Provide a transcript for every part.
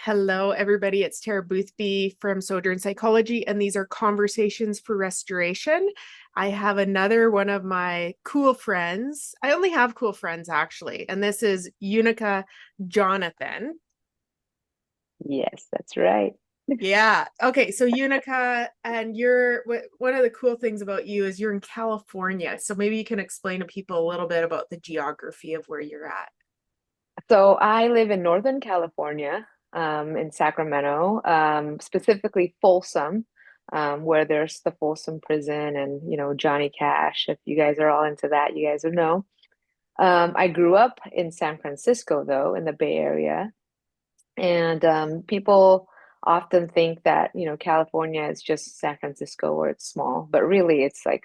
Hello, everybody. It's Tara Boothby from Sojourn Psychology, and these are Conversations for Restoration. I have another one of my cool friends. I only have cool friends, actually, and this is Eunike Jonathan. Yes, that's right. Yeah. Okay. So Eunike, and one of the cool things about you is you're in California. So maybe you can explain to people a little bit about the geography of where you're at. So I live in Northern California, in Sacramento, specifically Folsom, where there's the Folsom Prison and, Johnny Cash. If you guys are all into that, you guys would know. I grew up in San Francisco, though, in the Bay Area. And people often think that, California is just San Francisco where it's small, but really it's like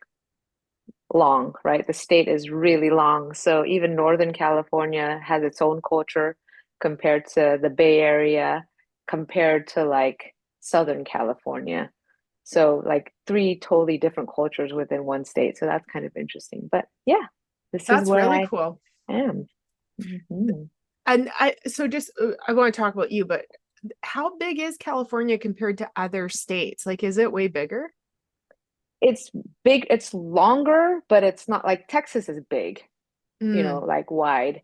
long, right? The state is really long. So even Northern California has its own culture compared to the Bay Area, compared to like Southern California. So like three totally different cultures within one state. So that's kind of interesting. But yeah, this is That's where really I cool. am. Mhm. And I want to talk about you, but how big is California compared to other states? Like, is it way bigger? It's big, it's longer, but it's not like Texas is big, Mm, like wide.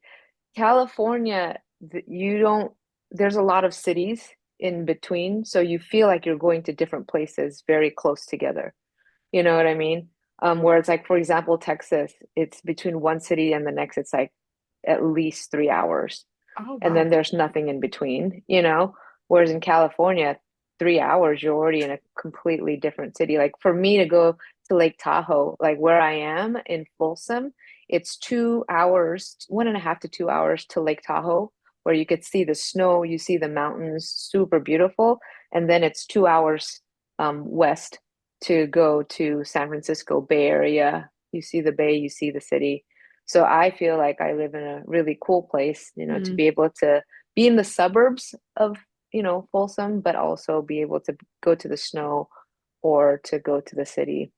California, you don't, there's a lot of cities in between, so you feel like you're going to different places very close together. You know what I mean? Whereas like, for example, Texas, it's between one city and the next, it's like at least 3 hours. oh, And then wow. there's nothing in between. Whereas in California, 3 hours, you're already in a completely different city. Like for me to go to Lake Tahoe, like where I am in Folsom, it's 2 hours, 1.5 to 2 hours to Lake Tahoe, where you could see the snow, you see the mountains, super beautiful. And then it's 2 hours west to go to San Francisco Bay Area. You see the bay, you see the city. So I feel like I live in a really cool place, to Mm. be able to be in the suburbs of, Folsom, but also be able to go to the snow or to go to the city,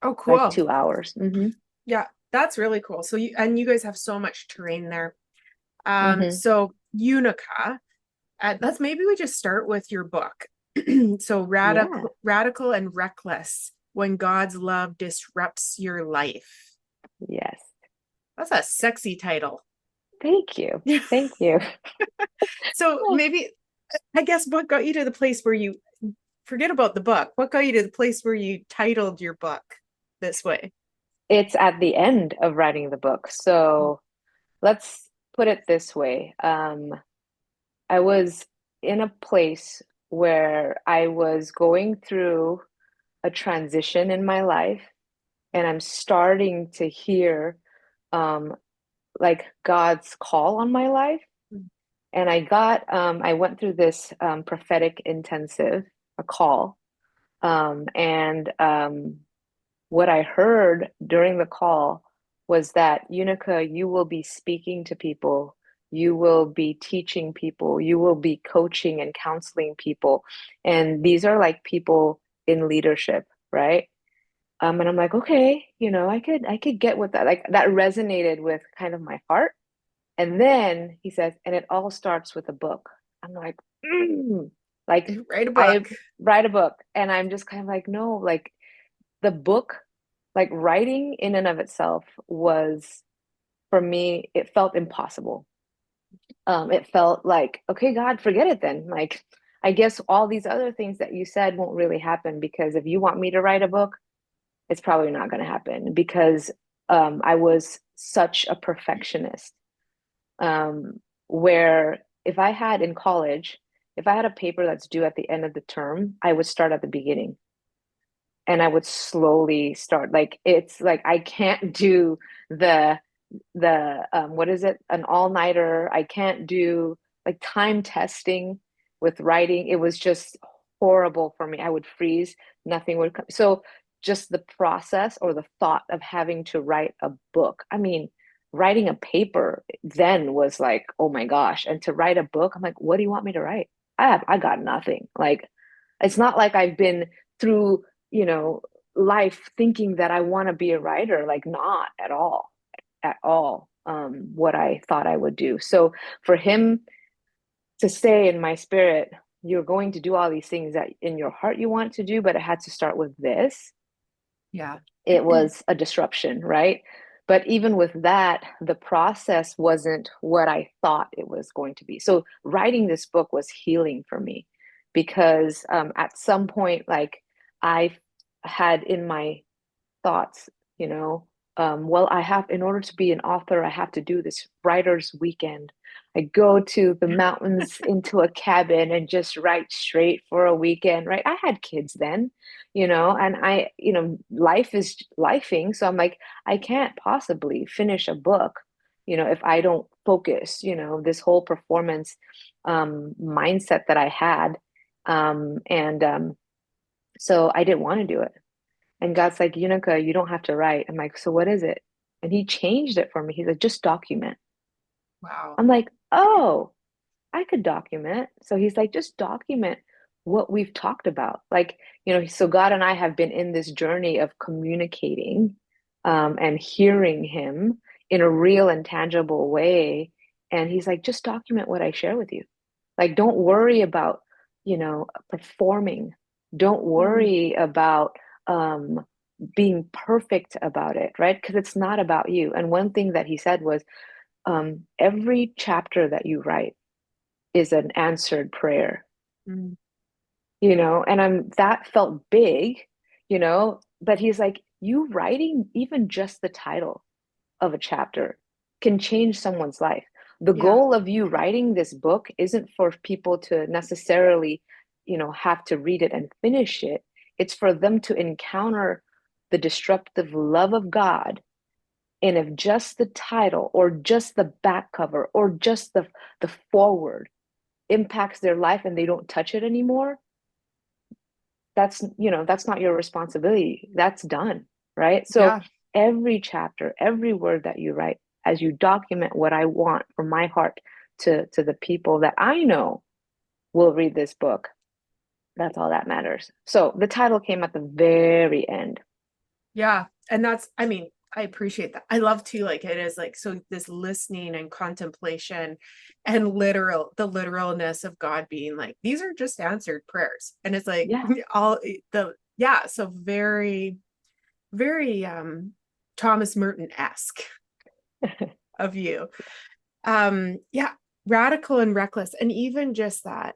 Oh, like cool. 2 hours. Yeah, that's really cool. You guys have so much terrain there. Hmm. So Unica, let's maybe we just start with your book. So Yeah. radical and reckless when God's love disrupts your life. Yes. That's a sexy title. Thank you. Thank you. So maybe I guess what got you to the place where you forget about the book? What got you to the place where you titled your book this way? It's at the end of writing the book. So let's put it this way. I was in a place where I was going through a transition in my life, and I'm starting to hear um, like God's call on my life. And I went through this prophetic intensive, a call. And what I heard during the call was that, Unica, you will be speaking to people, you will be teaching people, you will be coaching and counseling people. And these are like people in leadership, right? And I'm like, okay, I could get with that. Like that resonated with kind of my heart. And then he says, and it all starts with a book. I'm like, like Write a I book. write a book, and I'm just kind of like, no, like the book, like writing in and of itself was for me, it felt impossible. It felt like, okay, God, forget it then. Like, I guess all these other things that you said won't really happen because if you want me to write a book, it's probably not going to happen because I was such a perfectionist. Where if I had in college, if I had a paper that's due at the end of the term, I would start at the beginning and I would slowly start. Like it's like I can't do the what is it? An all-nighter. I can't do like time testing with writing. It was just horrible for me. I would freeze, nothing would come. So just the process or the thought of having to write a book. I mean, writing a paper then was like, oh my gosh. And to write a book, I'm like, what do you want me to write? I got nothing. Like it's not like I've been through, you know, life thinking that I want to be a writer, like not at all what I thought I would do. So for him, to say in my spirit, you're going to do all these things that in your heart you want to do, but it had to start with this. Yeah. It was a disruption, right? But even with that, the process wasn't what I thought it was going to be. So writing this book was healing for me because at some point, like I had in my thoughts, you know, well, I have, in order to be an author, I have to do this writer's weekend. I go to the mountains into a cabin and just write straight for a weekend, right? I had kids then, and life is lifing. So I'm like, I can't possibly finish a book, if I don't focus, this whole performance mindset that I had. And so I didn't want to do it. And God's like, Unica, you don't have to write. I'm like, so what is it? And he changed it for me. He's like, just document. Wow. I'm like, oh, I could document. So he's like, just document what we've talked about. Like, so God and I have been in this journey of communicating and hearing him in a real and tangible way. And he's like, just document what I share with you. Like, don't worry about, performing. Don't Mm. worry about being perfect about it, right? Because it's not about you. And one thing that he said was, every chapter that you write is an answered prayer, Mm. and that felt big, but he's like, you writing even just the title of a chapter can change someone's life. The Yeah. goal of you writing this book isn't for people to necessarily, have to read it and finish it. It's for them to encounter the destructive love of God. And if just the title or just the back cover or just the forward impacts their life and they don't touch it anymore, that's not your responsibility. That's done, right? So Yeah. every chapter, every word that you write, as you document what I want from my heart to the people that I know will read this book, that's all that matters. So the title came at the very end. Yeah. And that's, I mean, I appreciate that. I love to like it is like so this listening and contemplation and the literalness of God being like, these are just answered prayers. And it's like Yeah. all the yeah, so very, very Thomas Merton-esque of you. Yeah, radical and reckless. And even just that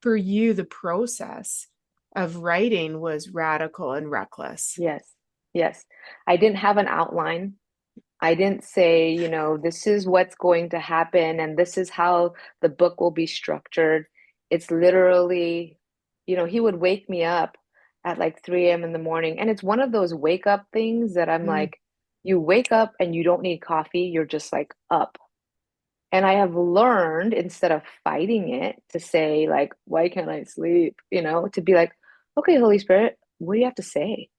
for you, the process of writing was radical and reckless. Yes. Yes. I didn't have an outline. I didn't say, this is what's going to happen and this is how the book will be structured. It's literally, he would wake me up at like 3 a.m. in the morning. And it's one of those wake up things that I'm Mm. like, you wake up and you don't need coffee, you're just like up. And I have learned instead of fighting it to say, like, why can't I sleep? To be like, okay, Holy Spirit, what do you have to say?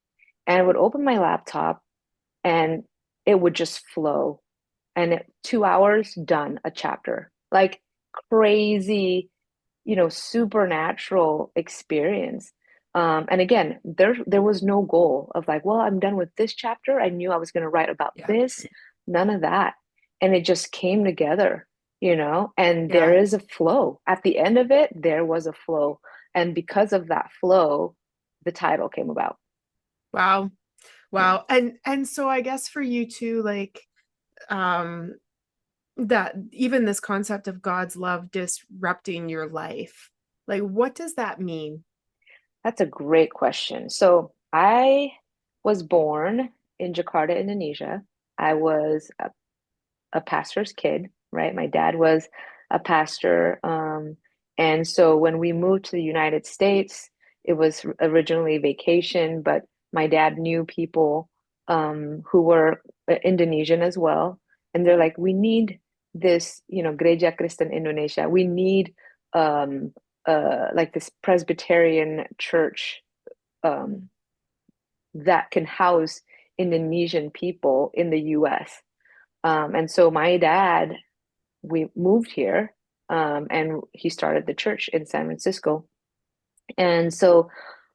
And I would open my laptop and it would just flow. And 2 hours, done, a chapter. Like crazy, supernatural experience. And again, there was no goal of like, well, I'm done with this chapter. I knew I was going to write about Yeah. this. None of that. And it just came together, and there Yeah. is a flow. At the end of it, there was a flow. And because of that flow, the title came about. Wow. Yeah. Wow. And so I guess for you too, like um that even this concept of God's love disrupting your life, like what does that mean? That's a great question. So I was born in Jakarta, Indonesia. I was a pastor's kid, right? My dad was a pastor. And so when we moved to the United States, it was originally vacation, but my dad knew people who were Indonesian as well. And they're like, we need this, Gereja Kristen Indonesia. We need like this Presbyterian church um, that can house Indonesian people in the US. And so my dad, we moved here, and he started the church in San Francisco. And so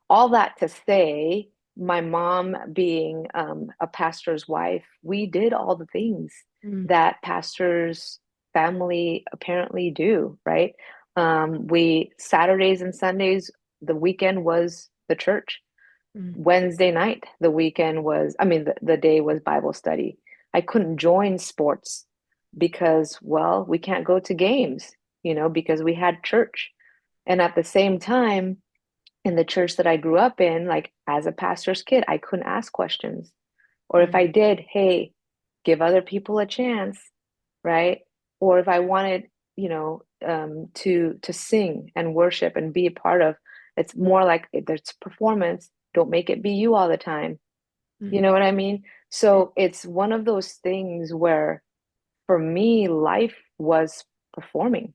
all that to say, my mom being a pastor's wife, we did all the things Mm. that pastors' family apparently do, right? We Saturdays and Sundays, the weekend was the church. Mm, Wednesday night, the weekend was, I mean, the day was Bible study. I couldn't join sports because, well, we can't go to games, because we had church. And at the same time, in the church that I grew up in, like as a pastor's kid, I couldn't ask questions. Or if mm, I did, hey, give other people a chance, right? Or if I wanted, to sing and worship and be a part of, it's more like it's performance. Don't make it be you all the time. You mm, know what I mean? mm, So it's one of those things where for me, life was performing.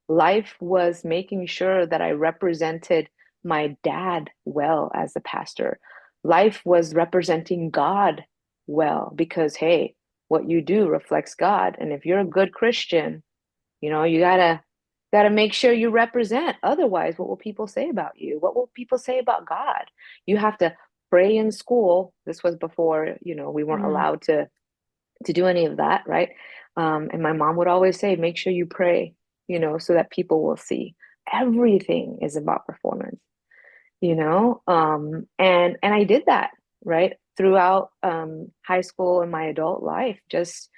Life was making sure that I represented my dad well as a pastor. Life was representing God well because, hey, what you do reflects God. And if you're a good Christian, you gotta make sure you represent. Otherwise, what will people say about you? What will people say about God? You have to pray in school. This was before, we weren't mm, allowed to do any of that, right? And my mom would always say, make sure you pray, so that people will see. Everything is about performance, and I did that, right? Throughout high school and my adult life, just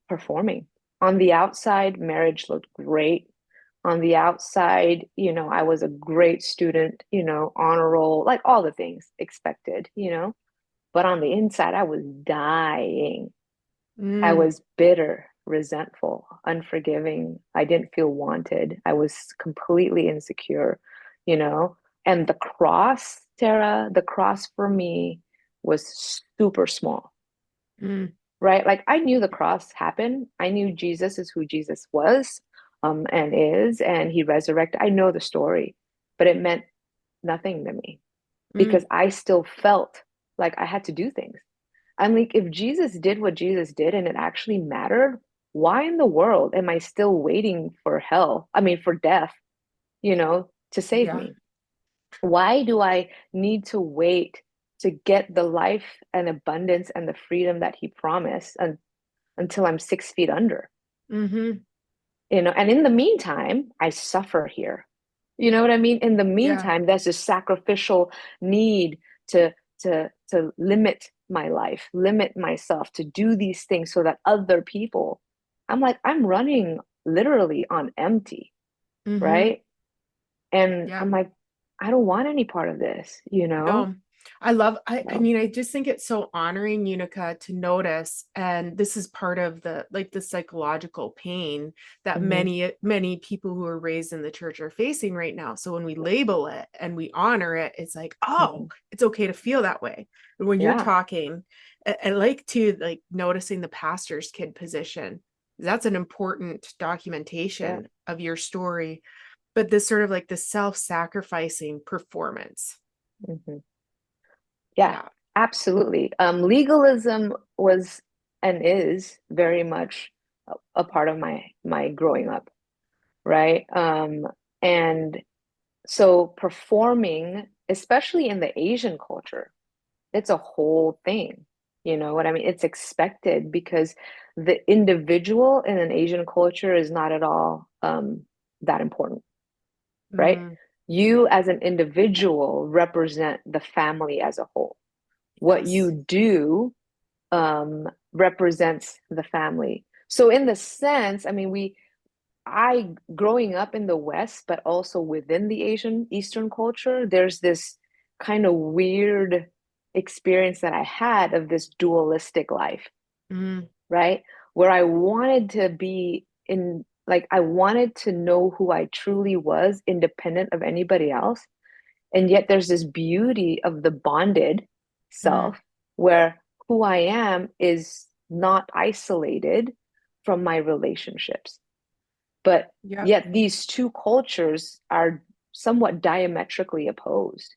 performing. On the outside, marriage looked great. On the outside, I was a great student, honor roll, like all the things expected. But on the inside, I was dying. I mm. was bitter, resentful, unforgiving. I didn't feel wanted. I was completely insecure, you know? And the cross, Tara, the cross for me was super small, Mm, right? Like I knew the cross happened. I knew Jesus is who Jesus was, and is, and he resurrected. I know the story, but it meant nothing to me because mm, I still felt like I had to do things. I'm like, if Jesus did what Jesus did and it actually mattered, why in the world am I still waiting for hell? I mean, for death, to save yeah. me? Why do I need to wait to get the life and abundance and the freedom that he promised until I'm 6 feet under? Mm-hmm. And in the meantime, I suffer here. You know what I mean? In the Yeah. meantime, there's a sacrificial need to to limit my life, limit myself, to do these things so that other people, I'm like, I'm running literally on empty, Mm-hmm. right? And Yeah. I'm like, I don't want any part of this. No, I love, I So, mean, I just think it's so honoring, Unica, to notice. And this is part of the psychological pain that mhm, many people who are raised in the church are facing right now. So when we label it and we honor it, it's like, oh, mhm. it's okay to feel that way. But when you're Yeah, talking, I like to like noticing the pastor's kid position. That's an important yeah, documentation of your story, but this sort of like the self-sacrificing performance. mhm. Yeah, Yeah. absolutely. Legalism was and is very much a part of my growing up, right? And so performing, especially in the Asian culture, it's a whole thing. You know what I mean? It's expected because the individual in an Asian culture is not at all that important, right? Mm, You as an individual represent the family as a whole. What yes. you do represents the family. So in the sense, I mean, I growing up in the West, but also within the Asian Eastern culture, there's this kind of weird experience that I had of this dualistic life, Mm, right? Where I wanted to be in, like, I wanted to know who I truly was, independent of anybody else. And yet there's this beauty of the bonded mm, self where who I am is not isolated from my relationships. But yep. yet these two cultures are somewhat diametrically opposed.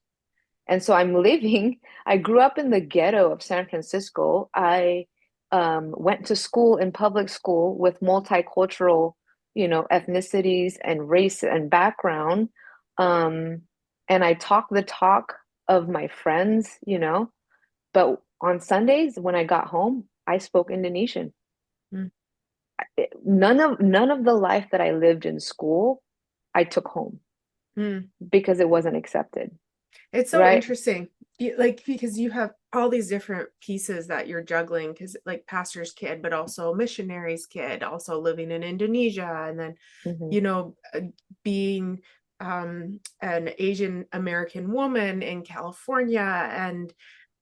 And so I grew up in the ghetto of San Francisco. I went to school in public school with multicultural, ethnicities and race and background. Um, and I talk the talk of my friends. But on Sundays when I got home, I spoke Indonesian. Mm, None of the life that I lived in school I took home Mm. because it wasn't accepted, It's so right? interesting. Like because you have all these different pieces that you're juggling because like pastor's kid, but also missionary's kid, also living in Indonesia, and then Hmm. you know being an Asian American woman in California, and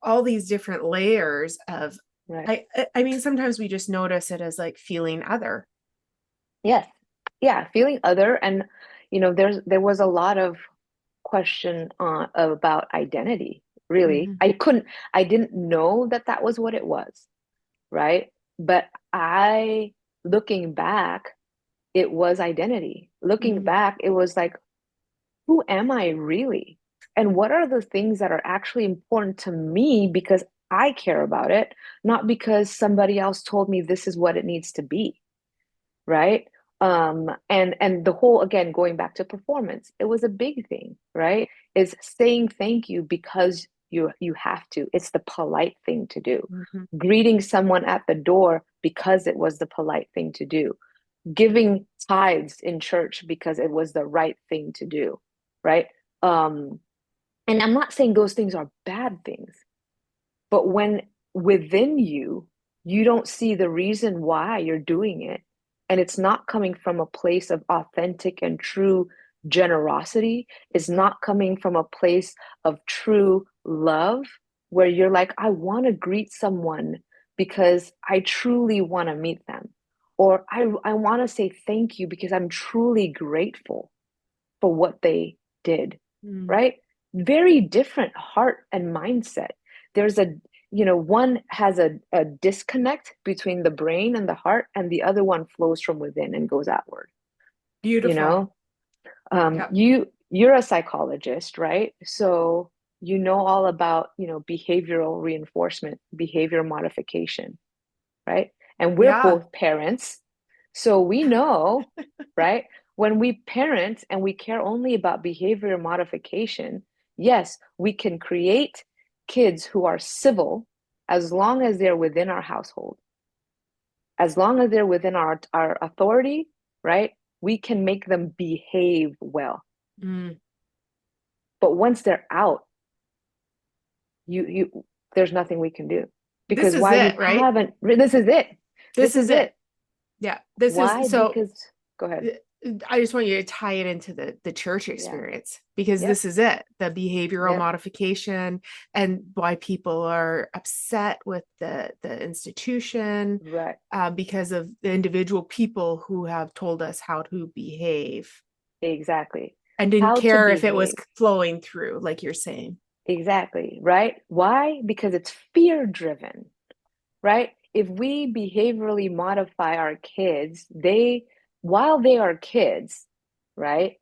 all these different layers of Right. I mean sometimes we just notice it as like feeling other. Yes. Yeah, feeling other. And there was a lot of question about identity, really. Mhm. I didn't know that that was what it was, right? But looking back, it was identity. Looking Mhm. back, it was like, who am I really? And what are the things that are actually important to me because I care about it, not because somebody else told me this is what it needs to be, right? And the whole, again, going back to performance, it was a big thing, right? Is saying thank you because you have to. It's the polite thing to do. Mhm. Greeting someone at the door because it was the polite thing to do. Giving tithes in church because it was the right thing to do, right? Um, and I'm not saying those things are bad things, but when within you, you don't see the reason why you're doing it, and it's not coming from a place of authentic and true generosity, it's Mhm. not coming from a place of true love, where you're like, I want to greet someone because I truly want to meet them. Or I want to say thank you because I'm truly grateful for what they did, Mm. right? Very different heart and mindset. There's one has a disconnect between the brain and the heart, and the other one flows from within and goes outward, you Beautiful. know? Yeah. You're a psychologist, right? So you know all about, behavioral reinforcement, behavior modification, right? And we're Yeah. both parents. So we know, right? When we parent and we care only about behavior modification, yes, we can create kids who are civil as long as they're within our household, as long as they're within our authority, right? We can make them behave well. Mm. But once they're out, you there's nothing we can do This because is why it, you right? haven't, this is it. This This is is it. it. Yeah. This is Why? so Because go ahead. uh, I just want you to tie it into the church Yeah. experience because Yep. this is it, the behavioral Yep. modification and why people are upset with the institution Right. because of the individual people who have told us how to behave Exactly. and didn't How to care if it was behave. flowing through, like you're saying. Exactly. Right. Why? Because it's fear driven, right? If we behaviorally modify our kids, while they are kids, right,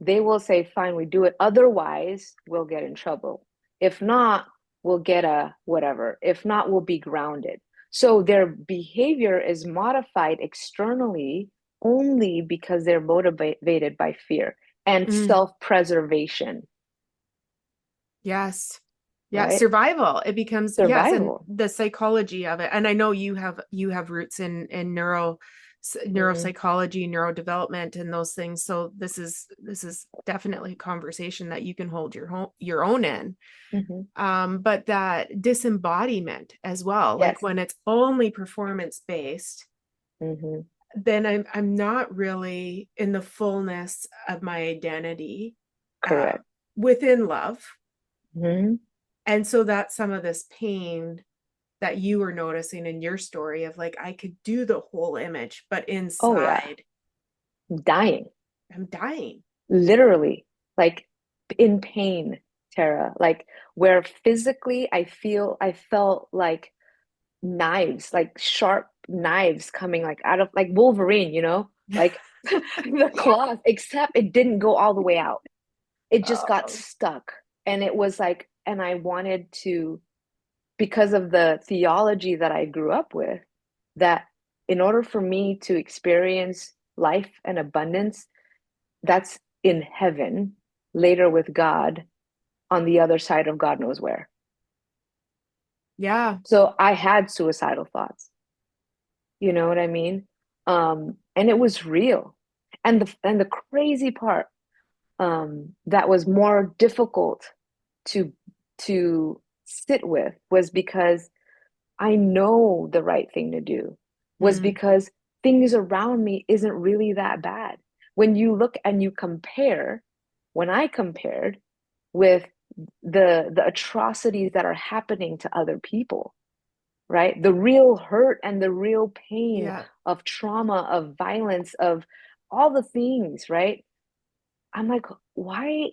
they will say, fine, we do it. Otherwise, we'll get in trouble. If not, we'll get a whatever. If not, we'll be grounded. So their behavior is modified externally only because they're motivated by fear and Mm. self-preservation, Yes. Yeah, right? survival. It becomes yes, and Survival. the psychology of it. And I know you have roots in Mhm. neuropsychology, neurodevelopment, and those things. So this is definitely a conversation that you can hold your own in. Mhm. But that disembodiment as well, like Yes. when it's only performance based, Mhm. then I'm not really in the fullness of my identity uh, Correct. within love. Mhm. And so that's some of this pain that you were noticing in your story of like, I could do the whole image, but Oh yeah. inside, Dying. I'm dying. Literally. Like in pain, Tara. Like where physically I felt like knives, like sharp knives coming like out of like Wolverine, like the claws, except it didn't go all the way out. It just got Oh, stuck. And it was like, and I wanted to, because of the theology that I grew up with, that in order for me to experience life and abundance, that's in heaven, later with God, on the other side of God knows where. yeah. So I had suicidal thoughts. You know what I mean? And it was real. And the crazy part that was more difficult to sit with was because I know the right thing to do, was Mm, because things around me isn't really that bad. When you look and you compare, when I compared with the atrocities that are happening to other people, right? The real hurt and the real pain yeah, of trauma, of violence, of all the things, right? I'm like, why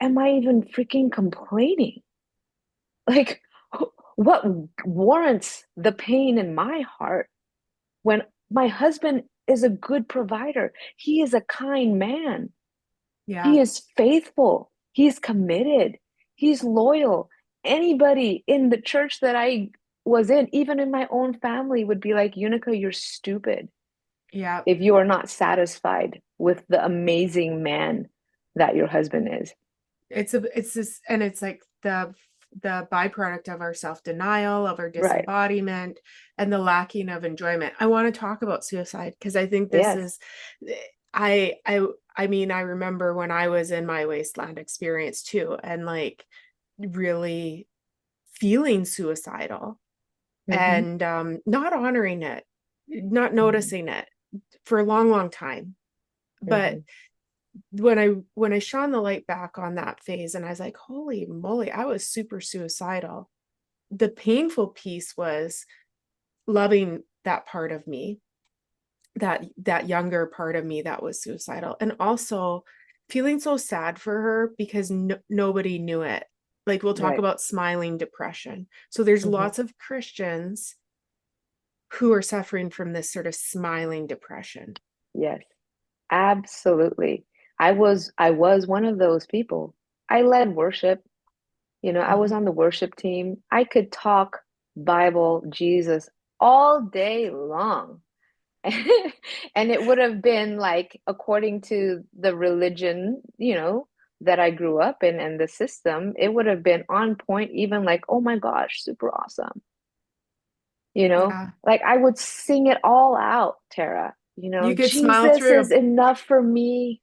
am I even freaking complaining? Like, what warrants the pain in my heart when my husband is a good provider? He is a kind man. yeah, He is faithful. He's committed. He's loyal. Anybody in the church that I was in, even in my own family, would be like, Unica, you're stupid yeah. if you are not satisfied with the amazing man that your husband is. It's this, and it's like the byproduct of our self-denial, of our Right. disembodiment, and the lacking of enjoyment. I want to talk about suicide because I think this Yes. is I I I mean, I remember when I was in my wasteland experience too, and like really feeling suicidal Hmm. and not honoring it, not Hmm. noticing it for a long, long time. But Hmm. when I shone the light back on that phase and I was like, holy moly, I was super suicidal. The painful piece was loving that part of me, that younger part of me that was suicidal, and also feeling so sad for her because nobody knew it. Like we'll talk Right. about smiling depression. So there's Hmm. lots of Christians who are suffering from this sort of smiling depression. Yes. Absolutely. I was one of those people. I led worship. I was Mhm. on the worship team. I could talk Bible, Jesus all day long. And it would have been like according to the religion, that I grew up in and the system, it would have been on point, even like, oh my gosh, super awesome. Yeah, Like I would sing it all out, Tara. you could smile Jesus is through. enough for me.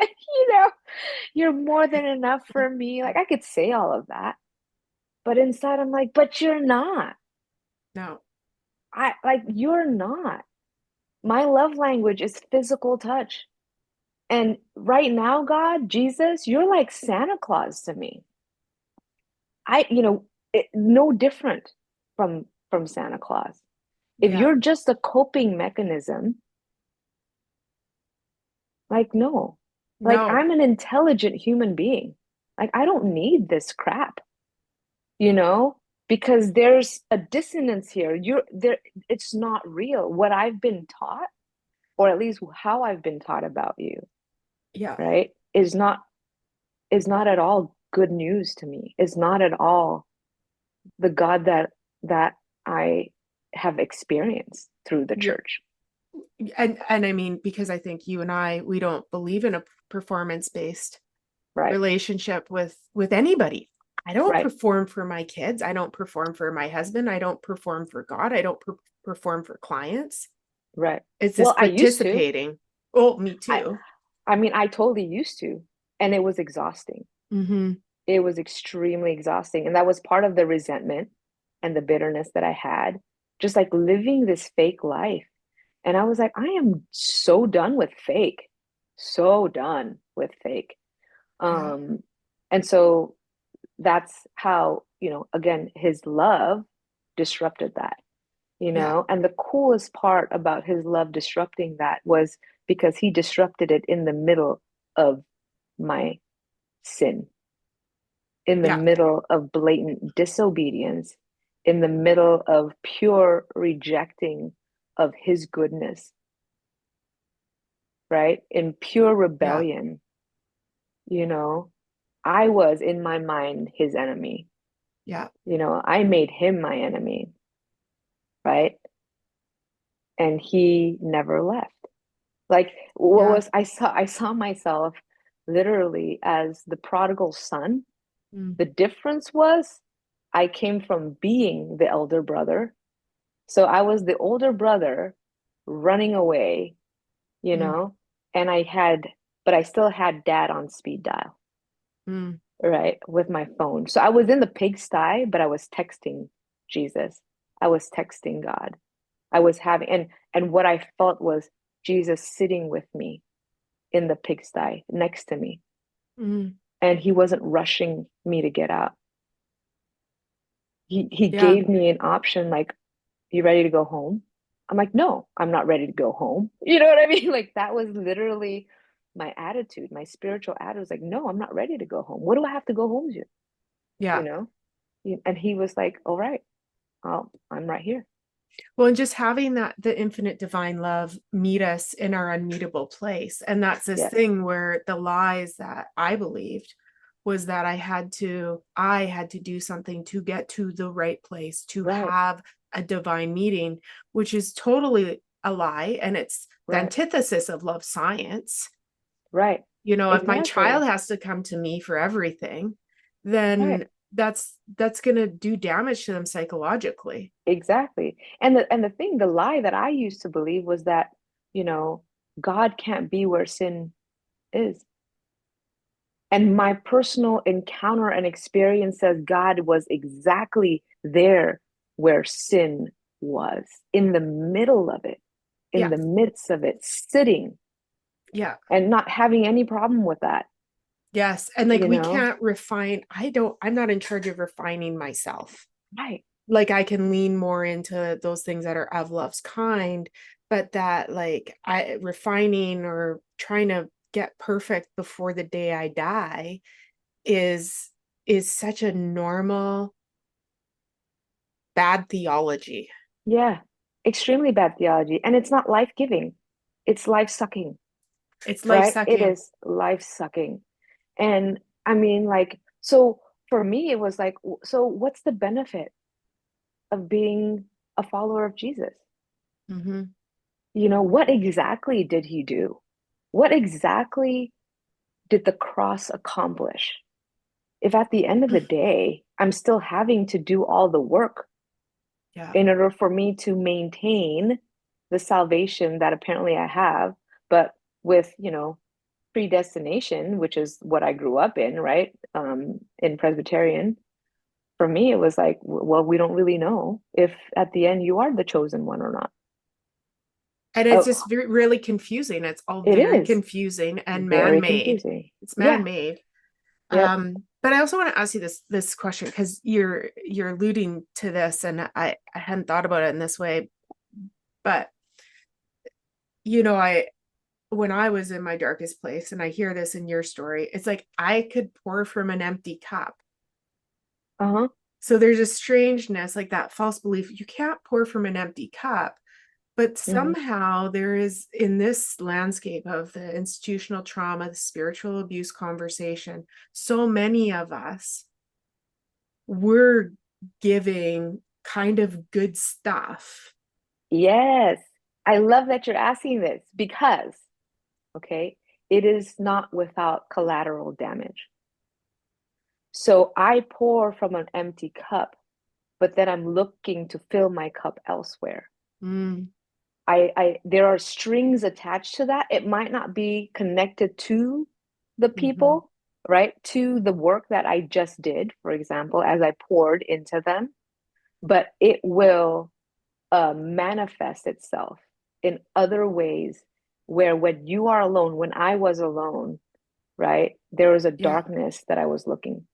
You know, you're more than enough for me. Like I could say all of that, but inside I'm like, but you're not. No, You're not. My love language is physical touch. And right now, God, Jesus, you're like Santa Claus to me. No different from Santa Claus. If yeah, you're just a coping mechanism, like no. Like no, I'm an intelligent human being. Like I don't need this crap, you know? Because there's a dissonance here. You're there, it's not real. What I've been taught, or at least how I've been taught about you, yeah, right, is not at all good news to me. Is not at all the God that I have experienced through the you're church. and I mean, because I think you and we don't believe in a performance based Right, relationship with anybody. I don't right, perform for my kids. I don't perform for my husband. I don't perform for God. I don't perform for clients. right. It's this Well, I used to. participating. Oh, me I too. I mean, I totally used to, and it was exhausting. Mm-hmm. It was extremely exhausting, and that was part of the resentment and the bitterness that I had, just like living this fake life. And I was like, I am so done with fake. So done with fake. Yeah. Um, and so that's how, again, his love disrupted that, Yeah. and the coolest part about his love disrupting that was because he disrupted it in the middle of my sin, in the Yeah. middle of blatant disobedience, in the middle of pure rejecting of his goodness, right? In pure Yeah. rebellion, you know, I was in my mind his enemy. Yeah. I made him my enemy, right? And he never left. Like what Yeah. was I saw myself literally as the prodigal son. Mm, The difference was I came from being the elder brother. So I was the older brother running away, you mm, know, and I had but I still had dad on speed dial, Mm. right, with my phone. So I was in the pigsty, but I was texting Jesus. I was texting God. I was having, and what I felt was Jesus sitting with me in the pigsty next to me, Mm. and he wasn't rushing me to get out. He Yeah. gave me an option like, you ready to go home? I'm like, no, I'm not ready to go home. You know what I mean? Like that was literally my attitude, my spiritual attitude was like, no, I'm not ready to go home. What do I have to go home to? You Yeah. know? And he was like, all right, I'm right here. Well, and just having that the infinite divine love meet us in our unmeetable place. And that's this Yes. thing where the lies that I believed was that I had to do something to get to the right place, to Right. have a divine meeting, which is totally a lie. And it's the Right. antithesis of love science. Right. If my child Exactly. has to come to me for everything, Right. then that's going to do damage to them psychologically. Exactly. And the thing, the lie that I used to believe was that, you know, God can't be where sin is. And my personal encounter and experience says God was exactly there where sin was, in the middle of it, in Yeah. the midst of it, sitting Yeah. and not having any problem with that, Yes. And like you we know? can't refine, I'm not in charge of refining myself. Right, Like I can lean more into those things that are of love's kind, but that like I refining or trying to get perfect before the day I die is is such a normal bad theology. yeah. Extremely bad theology. And it's not life-giving. It's life-sucking, It's life right? It sucking. is life-sucking. And I mean, like, so for me, it was like, so what's the benefit of being a follower of Jesus? Mm-hmm. You know, what exactly did he do? What exactly did the cross accomplish? If at the end of the day, I'm still having to do all the work Yeah. in order for me to maintain the salvation that apparently I have, but with, predestination, which is what I grew up in, right? In Presbyterian, for me, it was like, well, we don't really know if at the end you are the chosen one or not. And it's Oh, just really confusing. It's all it very is confusing and very man-made. confusing. It's Yeah. man-made. Yep. But I also want to ask you this question because you're alluding to this, and I hadn't thought about it in this way. But I when I was in my darkest place, and I hear this in your story, it's like I could pour from an empty cup. Uh-huh. So there's a strangeness, like that false belief you can't pour from an empty cup. But Hmm. somehow there is, in this landscape of the institutional trauma, the spiritual abuse conversation, so many of us were giving kind of good stuff. Yes. I love that you're asking this because, okay, it is not without collateral damage. So I pour from an empty cup, but then I'm looking to fill my cup elsewhere. Mm, There are strings attached to that. It might not be connected to the mm-hmm. people, right? To the work that I just did, for example, as I poured into them, but it will manifest itself in other ways where when you are alone, when I was alone, right, there was a Yeah. darkness that I was looking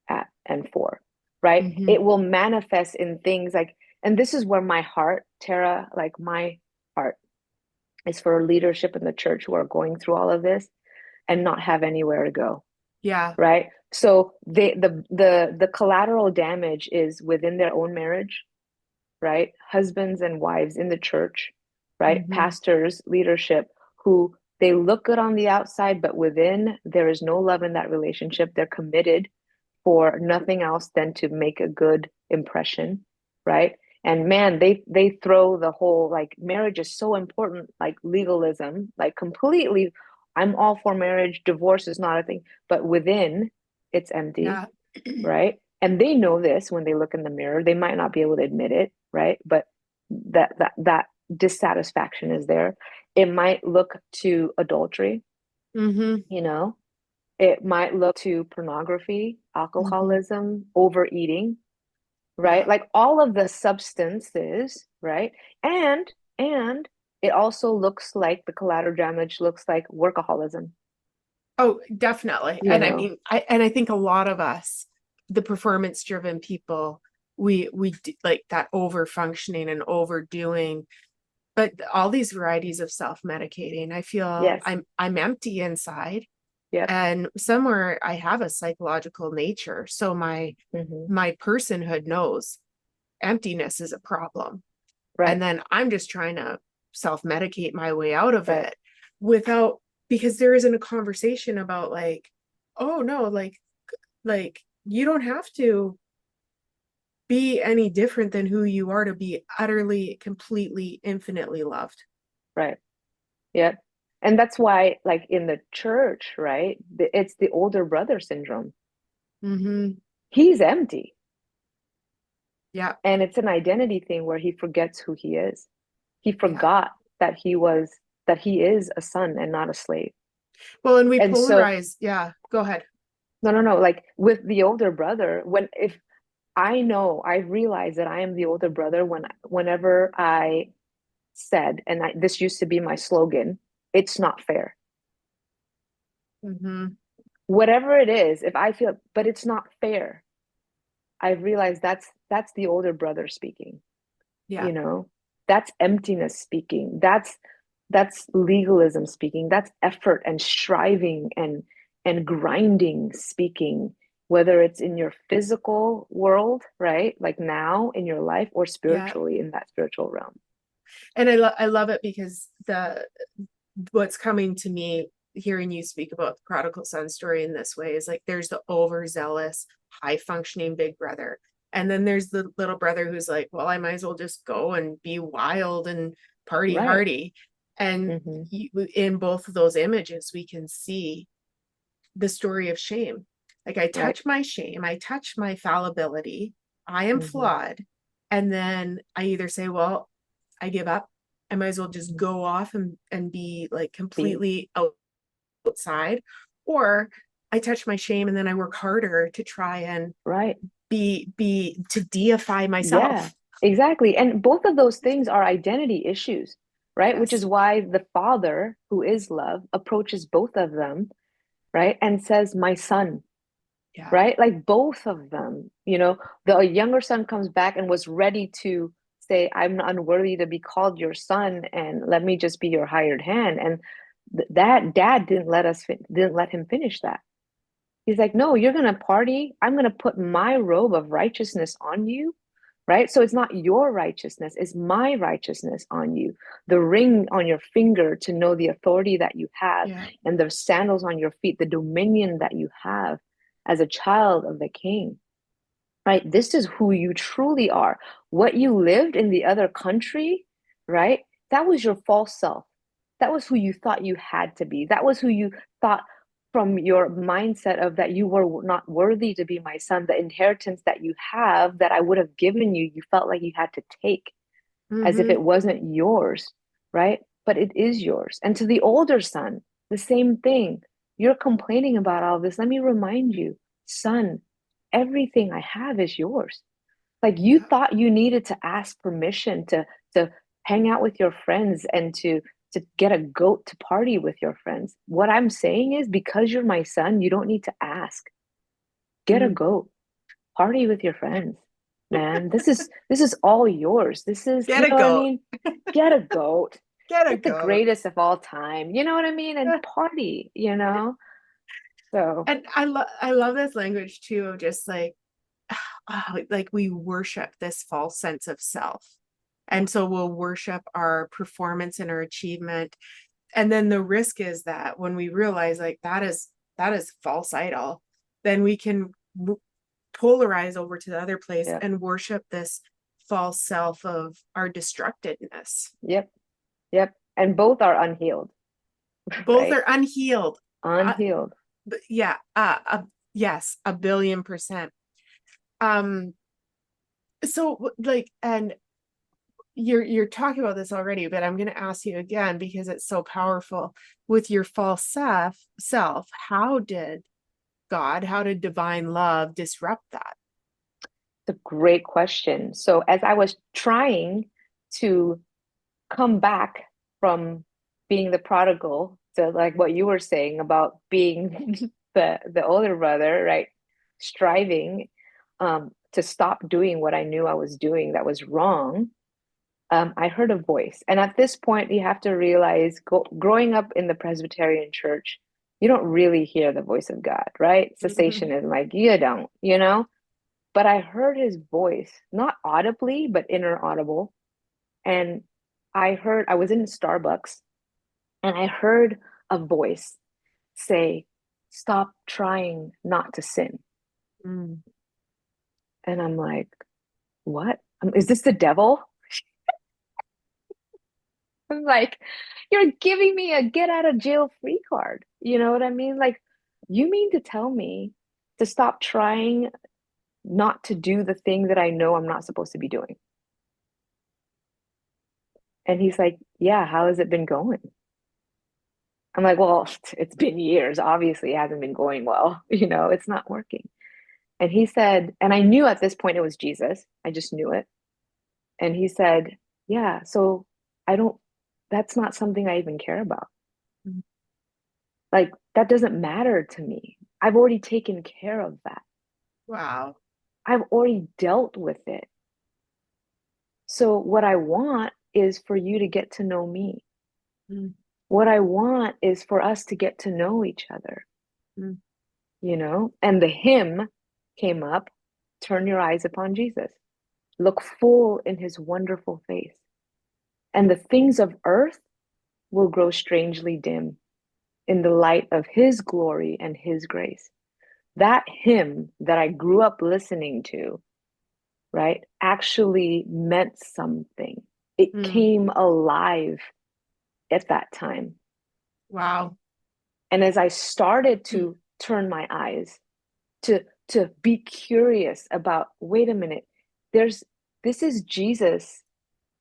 at and for, right? Mm-hmm. It will manifest in things like, and this is where my heart, Tara, like my heart is for leadership in the church who are going through all of this and not have anywhere to go, Yeah. right? So the collateral damage is within their own marriage, right? Husbands and wives in the church, right? Mm-hmm. Pastors, leadership, who they look good on the outside, but within there is no love in that relationship. They're committed for nothing else than to make a good impression, right? And man, they throw the whole like marriage is so important, like legalism, like completely. I'm all for marriage. Divorce is not a thing, but within it's empty, Yeah. right? And they know this when they look in the mirror. They might not be able to admit it, right? But that dissatisfaction is there. It might look to adultery, Mm-hmm. you know? It might look to pornography, Mm-hmm. alcoholism, overeating, right? Yeah. Like all of the substances, right? And and it also looks like the collateral damage looks like workaholism, Oh, definitely. you And I know? mean, I think a lot of us, the performance driven people, like that over functioning and overdoing, but all these varieties of self-medicating, I feel Yes. I'm empty inside, Yep. and somewhere I have a psychological nature. So Hmm. my personhood knows emptiness is a problem. And Right. then I'm just trying to self-medicate my way out of Right. it without, because there isn't a conversation about like, oh no, like you don't have to be any different than who you are to be utterly, completely, infinitely loved. Right. Yep. And that's why, like in the church, right? It's the older brother syndrome. Mm-hmm. He's empty. Yeah. And it's an identity thing where he forgets who he is. He Yeah. forgot that he is a son and not a slave. Well, and we And so, polarize. Yeah. Go ahead. no, no, no. Like with the older brother, when if I know, I realize that I am the older brother whenever I said, and this used to be my slogan, it's not fair. Mm-hmm. Whatever it is, if I feel, but it's not fair, I realize that's the older brother speaking, Yeah. you know? That's emptiness speaking. That's legalism speaking. That's effort and striving and grinding speaking, whether it's in your physical world, right? Like now in your life or Yeah. spiritually in that spiritual realm. And I love it because the what's coming to me hearing you speak about the prodigal son story in this way is like there's the overzealous, high functioning big brother. And then there's the little brother who's like, well, I might as well just go and be wild and party Right. hardy. And Mm-hmm. in both of those images, we can see the story of shame. Like I Right. touch my shame, I touch my fallibility, I am Mm-hmm. flawed. And then I either say, well, I give up. I might as well just Mm-hmm. go off and be like Be completely outside. Or I touch my shame and then I work harder to try and right. be to deify Yeah, myself. exactly. And both of those things are identity issues, right? Which is Yes. why the father, who is love, approaches both of them, right? And says, my son, Yeah. right? Like both of them, the younger son comes back and was ready to say, I'm unworthy to be called your son, and let me just be your hired hand. And that dad didn't let him finish that. He's like, no, you're gonna party. I'm gonna put my robe of righteousness on you, right? So it's not your righteousness, it's my righteousness on you. The ring on your finger to know the authority that you have, Yeah. and the sandals on your feet, the dominion that you have as a child of the king, right? This is who you truly are. What you lived in the other country, right? That was your false self. That was who you thought you had to be. That was who you thought from your mindset of that you were not worthy to be my son. The inheritance that you have that I would have given you, you felt like you had to take as if Mm-hmm. it wasn't yours, right? But it is yours. And to the older son, the same thing. You're complaining about all this. Let me remind you, son, everything I have is yours. Like you Yeah. thought you needed to ask permission to hang out with your friends and to get a goat to party with your friends. What I'm saying is because you're my son, you don't need to ask. Get a Mm. goat, party with your friends. Man, this is all yours. This is, Get you a know what I goat. mean? Get a goat. Get a Get the goat. greatest of all time. You know what I mean? And party. So, And I love this language too, of just like like we worship this false sense of self. yeah, And so we'll worship our performance and our achievement. And then the risk is that when we realize like that is false idol, then we can polarize over to the other place yeah, and worship this false self of our destructedness. yep, yep. And both are unhealed, Both right? are unhealed. Uh, Unhealed. yeah, yes, 1,000,000,000%. Um, so like, and you're talking about this already, but I'm going to ask you again because it's so powerful. With your false self, how did divine love disrupt that? It's a great question. So as I was trying to come back from being the prodigal to like what you were saying about being the older brother, right? Striving to stop doing what I knew I was doing that was wrong. I heard a voice. And at this point, you have to realize growing up in the Presbyterian church, you don't really hear the voice of God, right? Mhm. Cessation is like, you don't, you know? But I heard his voice, not audibly, but inner audible. And I was in Starbucks and I heard a voice say, stop trying not to sin. Mm. And I'm like, what? Is this the devil? I'm like, you're giving me a get out of jail free card. You know what I mean? Like, you mean to tell me to stop trying not to do the thing that I know I'm not supposed to be doing? And he's like, yeah, how has it been going? I'm like, well, it's been years. Obviously, it hasn't been going well. It's not working. And he said, and I knew at this point it was Jesus. I just knew it. And he said, yeah, so I don't, that's not something I even care about. Mm. Like, that doesn't matter to me. I've already taken care of that. Wow. I've already dealt with it. So, what I want is for you to get to know me. Mm. What I want is for us to get to know each other, Mm. And the hymn came up, turn your eyes upon Jesus, look full in his wonderful face, and the things of earth will grow strangely dim in the light of his glory and his grace. That hymn that I grew up listening to, right, actually meant something. It Mm. came alive at that time. Wow. And as I started to turn my eyes to be curious about, wait a minute, there's this is Jesus,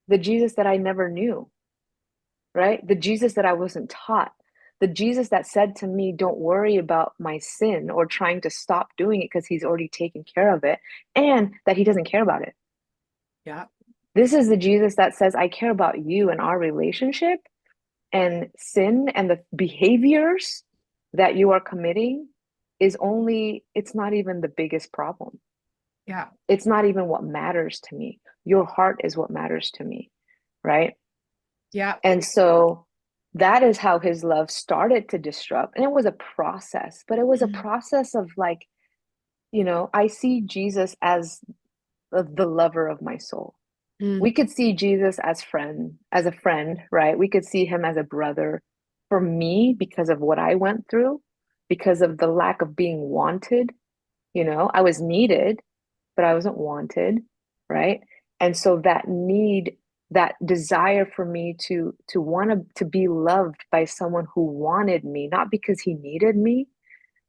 the Jesus that I never knew, right? The Jesus that I wasn't taught. The Jesus that said to me, don't worry about my sin or trying to stop doing it because he's already taken care of it, and that he doesn't care about it. Yeah. This is the Jesus that says, I care about you and our relationship, and sin and the behaviors that you are committing it's not even the biggest problem. Yeah. It's not even what matters to me. Your heart is what matters to me, right? Yeah. And so that is how his love started to disrupt. And it was a process, but it was a Mm. process of like, I see Jesus as the lover of my soul. Mm. We could see Jesus as a friend, right? We could see him as a brother. For me, because of what I went through, because of the lack of being wanted, I was needed, but I wasn't wanted, right? And so that need, that desire for me to want to be loved by someone who wanted me, not because he needed me,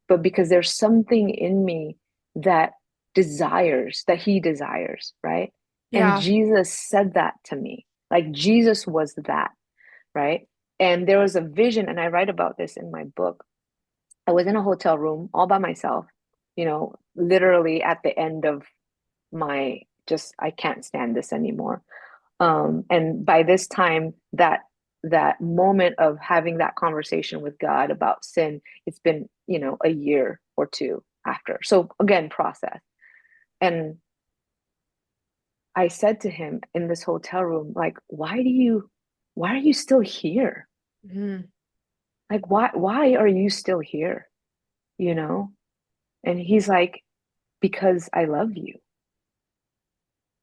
but because there's something in me that that he desires, right? And Yeah. Jesus said that to me. Like Jesus was that, right? And there was a vision, and I write about this in my book. I was in a hotel room all by myself, literally at the end of my just I can't stand this anymore. And by this time, that moment of having that conversation with God about sin, it's been, a year or two after. So again, process. And I said to him in this hotel room, like, why are you still here? Mm. Like, why are you still here? You know? And he's like, because I love you.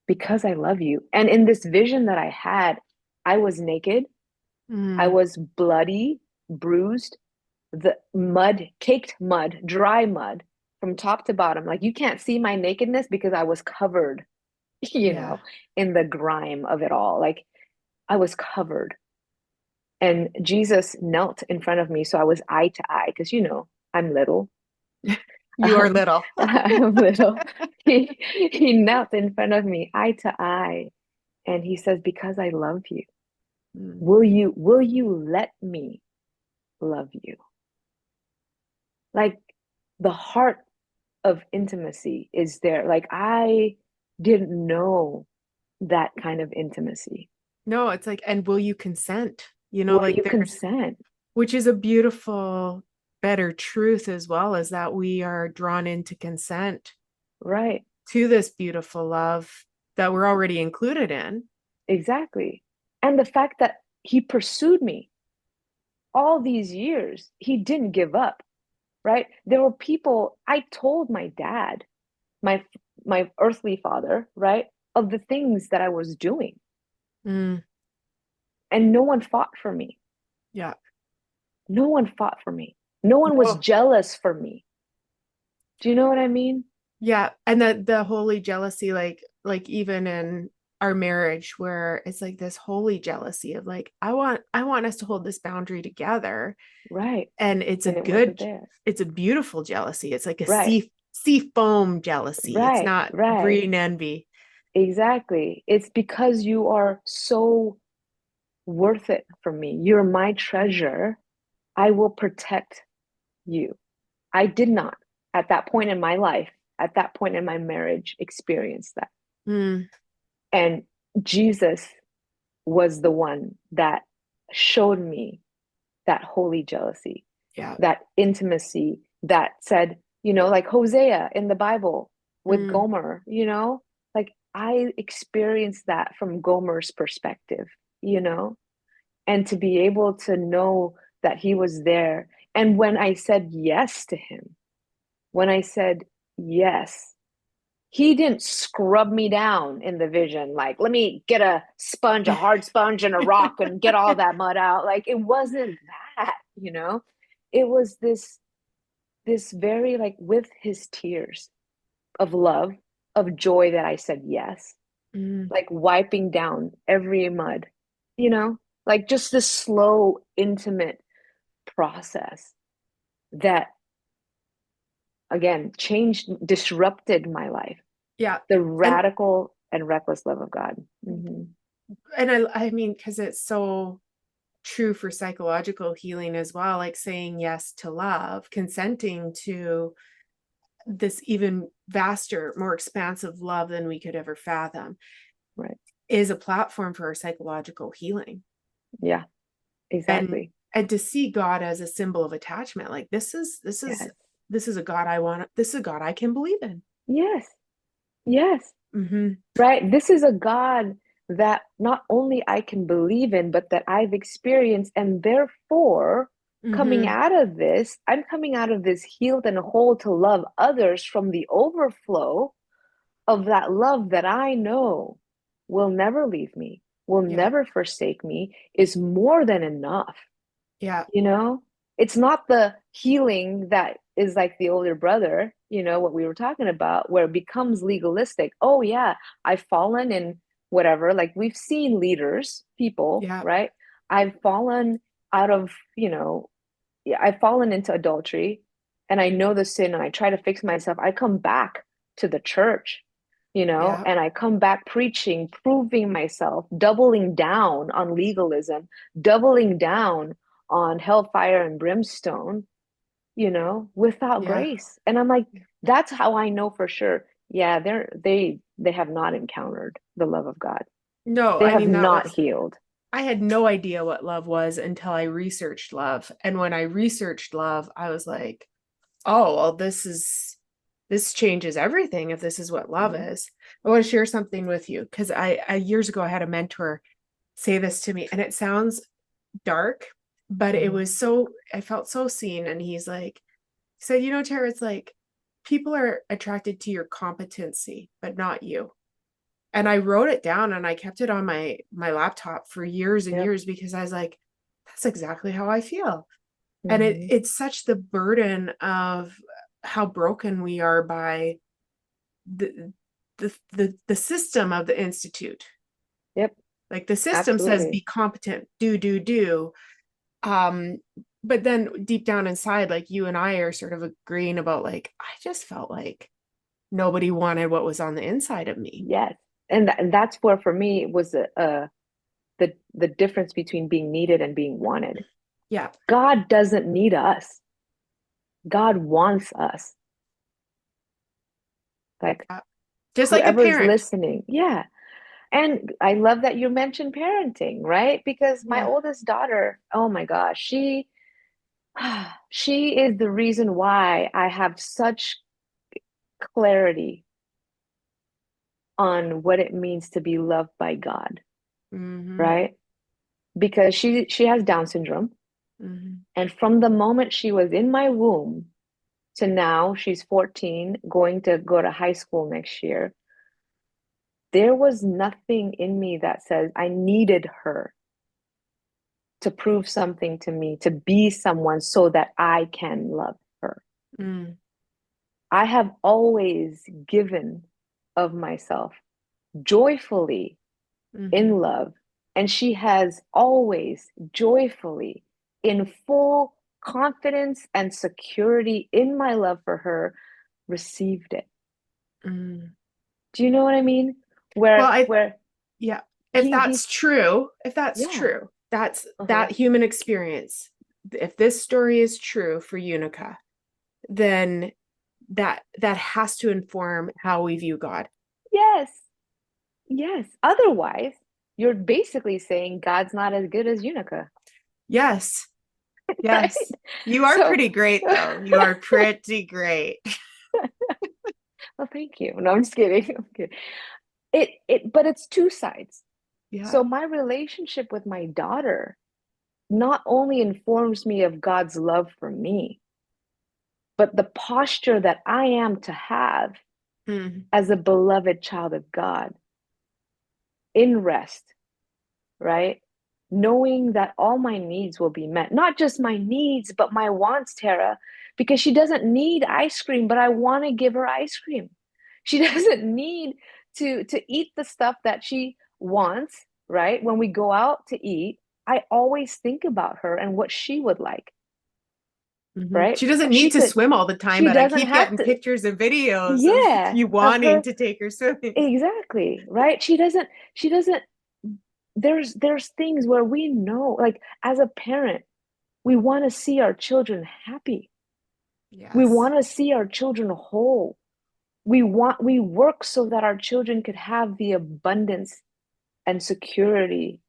Because I love you. And in this vision that I had, I was naked. I Mm. was bloody, bruised, the mud, caked mud, dry mud from top to bottom. Like you can't see my nakedness because I was covered, you Yeah. know, in the grime of it all. Like I was covered. And Jesus knelt in front of me. So I was eye to eye because, I'm little. You are little. I'm little. He knelt in front of me, eye to eye. And he says, because I love you. Mm. Will you let me love you? Like the heart of intimacy is there. Like I didn't know that kind of intimacy. No, it's like, and will you consent? Will Like you there's, consent? which is a beautiful, better truth as well, is that we are drawn into consent Right. to this beautiful love that we're already included in. Exactly. And the fact that he pursued me all these years, he didn't give up, right? There were people, I told my dad, my my earthly father, right, of the things that I was doing, Mm, and no one fought for me. yeah. No one fought for me. No one was No. jealous for me. Do you know what I mean? Yeah. And the holy jealousy, like even in our marriage, where it's like this holy jealousy of like, I want us to hold this boundary together. Right. And And it wasn't there. it's a beautiful jealousy. It's like a Right. sea foam jealousy. It's Right. not Right. green envy. Exactly. It's because you are so worth it for me. You're my treasure. I will protect you. I did not, at that point in my life, at that point in my marriage, experience that. Mm, And Jesus was the one that showed me that holy jealousy, yeah. that intimacy that said, like Hosea in the Bible with Mm, Gomer, like I experienced that from Gomer's perspective, you know, and to be able to know that he was there. And when I said yes to him, when I said yes, he didn't scrub me down in the vision like, let me get a sponge, a hard sponge and a rock and get all that mud out. Like it wasn't that. It was this very, like, with his tears of love, of joy, that I said yes, mm, like wiping down every mud, you know like just this slow, intimate process that, again, changed, disrupted my life. yeah. The And radical and reckless love of God. Mm-hmm. I mean, because it's so true for psychological healing as well, like saying yes to love, consenting to this even vaster, more expansive love than we could ever fathom, Right. is a platform for our psychological healing. Yeah, and exactly. and to see God as a symbol of attachment, like Yes. this is a God I want, this is a God I can believe in. Yes. Yes. Mm-hmm. Right. This is a God that not only I can believe in, but that I've experienced. And therefore, Mm-hmm. I'm coming out of this healed and whole to love others from the overflow of that love that I know will never leave me, will Yeah. never forsake me, is more than enough. Yeah. You know, it's not the healing that is like the older brother, what we were talking about, where it becomes legalistic. Oh, yeah, I've fallen in whatever. Like we've seen leaders, people, Yeah. right? I've fallen out of, yeah, I've fallen into adultery, and I know the sin and I try to fix myself. I come back to the church, Yeah. and I come back preaching, proving myself, doubling down on legalism, doubling down on hellfire and brimstone, without Yeah. grace. And I'm like, that's how I know for sure. Yeah, they have not encountered the love of God. No, They I have mean, that not was, healed. I had no idea what love was until I researched love. And when I researched love, I was like, oh, well, this changes everything if this is what love Mhm. is. I want to share something with you because I years ago I had a mentor say this to me, and it sounds dark, but it Mhm. was so, I felt so seen. And he said, Tara, it's like people are attracted to your competency, but not you. And I wrote it down and I kept it on my laptop for years and Yep. years because I was like, that's exactly how I feel. And Mhm. it's such the burden of how broken we are by the system of the institute. Yep. Like the system says be Absolutely. competent, do. Um, but then deep down inside, like you and I are sort of agreeing about, like, I just felt like nobody wanted what was on the inside of me. Yes. And that's where for me it was the difference between being needed and being wanted. Yeah. God doesn't need us. God wants us. Like Yeah. Just like a whoever's parent. listening. Yeah. And I love that you mentioned parenting, right? Because my Yeah. oldest daughter, oh my gosh, she is the reason why I have such clarity on what it means to be loved by God, Hmm. right? Because she has Down syndrome. Hmm. And from the moment she was in my womb to now, she's 14, going to go to high school next year. There was nothing in me that says I needed her to prove something to me, to be someone so that I can love her. Mm. I have always given of myself joyfully in Hmm. love, and she has always joyfully, in full confidence and security in my love for her, received it. Mm. Do you know what I mean? Well, Where yeah, if he that's true, if that's yeah, true, that's uh-huh. that human experience. If this story is true for Unica, then that has to inform how we view God. Yes, yes. Otherwise, you're basically saying God's not as good as Unica, Yes. right? Yes. You are So, pretty great though. You are pretty great. well, thank you. No, I'm just kidding. I'm kidding. But it's two sides. Yeah. So my relationship with my daughter not only informs me of God's love for me, but the posture that I am to have Mm. as a beloved child of God in rest, right? Knowing that all my needs will be met, not just my needs, but my wants, Tara, because she doesn't need ice cream, but I want to give her ice cream. She doesn't need to eat the stuff that she wants, right? When we go out to eat, I always think about her and what she would like, Hmm. right? She doesn't She need to could, swim all the time, she but I doesn't keep have getting to, pictures and videos of yeah, you of wanting her. to take her swimming. Exactly, right? She doesn't, there's things where we know, like as a parent, we want to see our children happy. We Yes. want to see our children whole. We work so that our children could have the abundance and security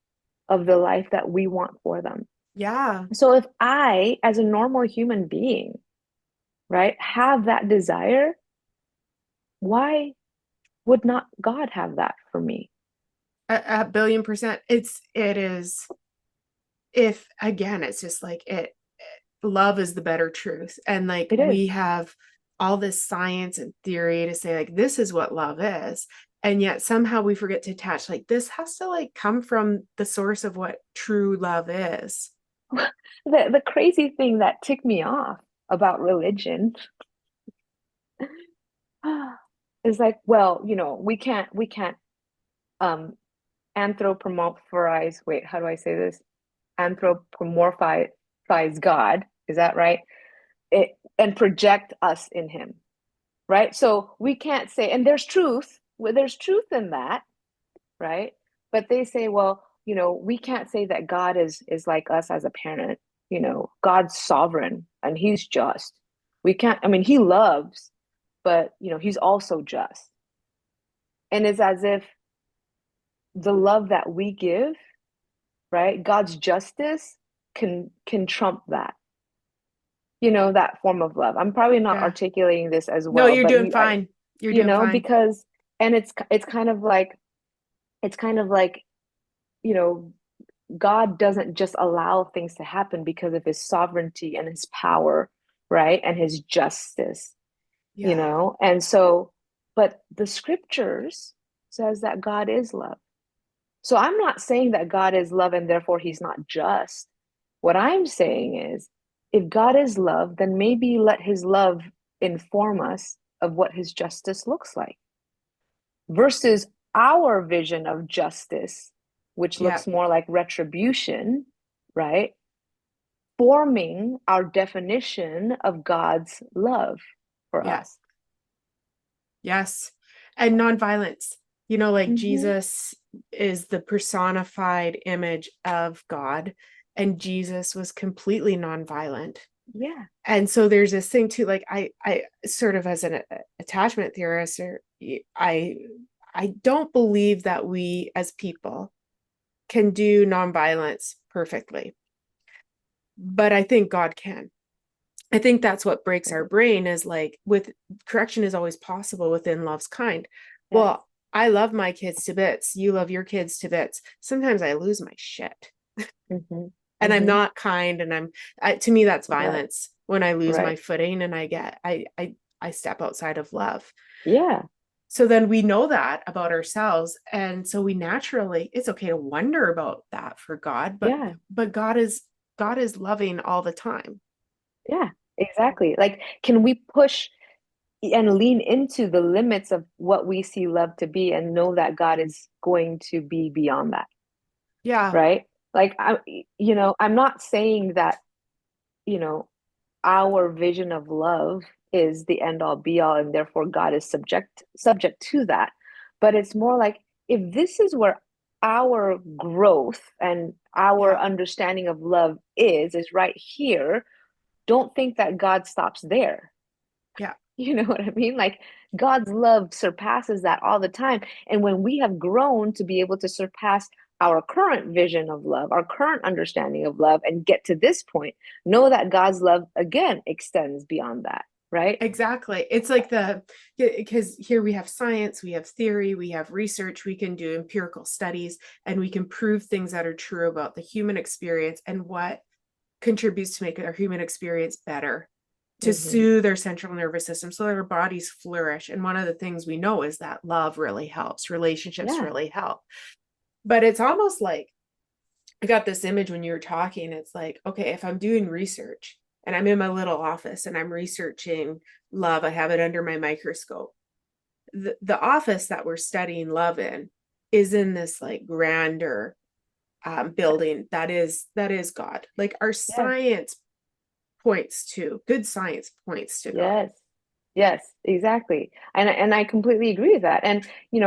of the life that we want for them. Yeah. So if I, as a normal human being, right, have that desire, why would not God have that for me? A billion percent. It is, if again, it's just like love is the better truth. And like It is. we have all this science and theory to say like this is what love is. And yet somehow we forget to attach like this has to like come from the source of what true love is. The crazy thing that ticked me off about religion is like, well, we can't um anthropomorphize, wait, how do I say this? Anthropomorphize God, is that right? And project us in him, right? So we can't say, and there's truth, well, there's truth in that, right? But they say, well, we can't say that God is like us as a parent. God's sovereign and he's just. We can't, I mean, he loves, but he's also just. And it's as if the love that we give, right? God's justice can trump that. That form of love. I'm probably not Yeah. articulating this as No, well, you're but doing fine. You're doing fine. because and it's kind of like, you know, God doesn't just allow things to happen because of his sovereignty and his power, right? And his justice, Yeah. And so, but the scriptures says that God is love. So I'm not saying that God is love and therefore he's not just. What I'm saying is, if God is love, then maybe let his love inform us of what his justice looks like versus our vision of justice, which Yeah. looks more like retribution, right? Forming our definition of God's love for Yeah. us. Yes. And nonviolence. Like Hmm. Jesus is the personified image of God, and Jesus was completely nonviolent. Yeah. And so there's this thing too, like I sort of as an attachment theorist, or I don't believe that we as people can do nonviolence perfectly, but I think God can. I think that's what breaks our brain is like with correction is always possible within love's kind. Yes. Well, I love my kids to bits. You love your kids to bits. Sometimes I lose my shit Hmm. and I'm Hmm. not kind and to me that's Right. violence when I lose my Right. footing and I step outside of love. Yeah. So then we know that about ourselves, and so we naturally, it's okay to wonder about that for God, but Yeah. God is loving all the time. Yeah. Exactly. Like, can we push and lean into the limits of what we see love to be and know that God is going to be beyond that, Yeah. right? Like I'm not saying that, you know, our vision of love is the end all be all and therefore God is subject to that. But it's more like if this is where our growth and our Yeah. understanding of love is right here, don't think that God stops there. Yeah. You know what I mean? Like God's love surpasses that all the time. And when we have grown to be able to surpass our current vision of love, our current understanding of love, and get to this point, know that God's love again extends beyond that, right? Exactly. It's like because here we have science, we have theory, we have research, we can do empirical studies, and we can prove things that are true about the human experience and what contributes to make our human experience better, to Mm-hmm. soothe our central nervous system so that our bodies flourish. And one of the things we know is that love really helps, relationships Yeah. really help. But it's almost like I got this image when you were talking. It's like, okay, if I'm doing research and I'm in my little office and I'm researching love, I have it under my microscope. The office that we're studying love in is in this like grander building that is God. Like our Yes. science points to good science points to God. Yes. Yes, exactly. And I completely agree with that. And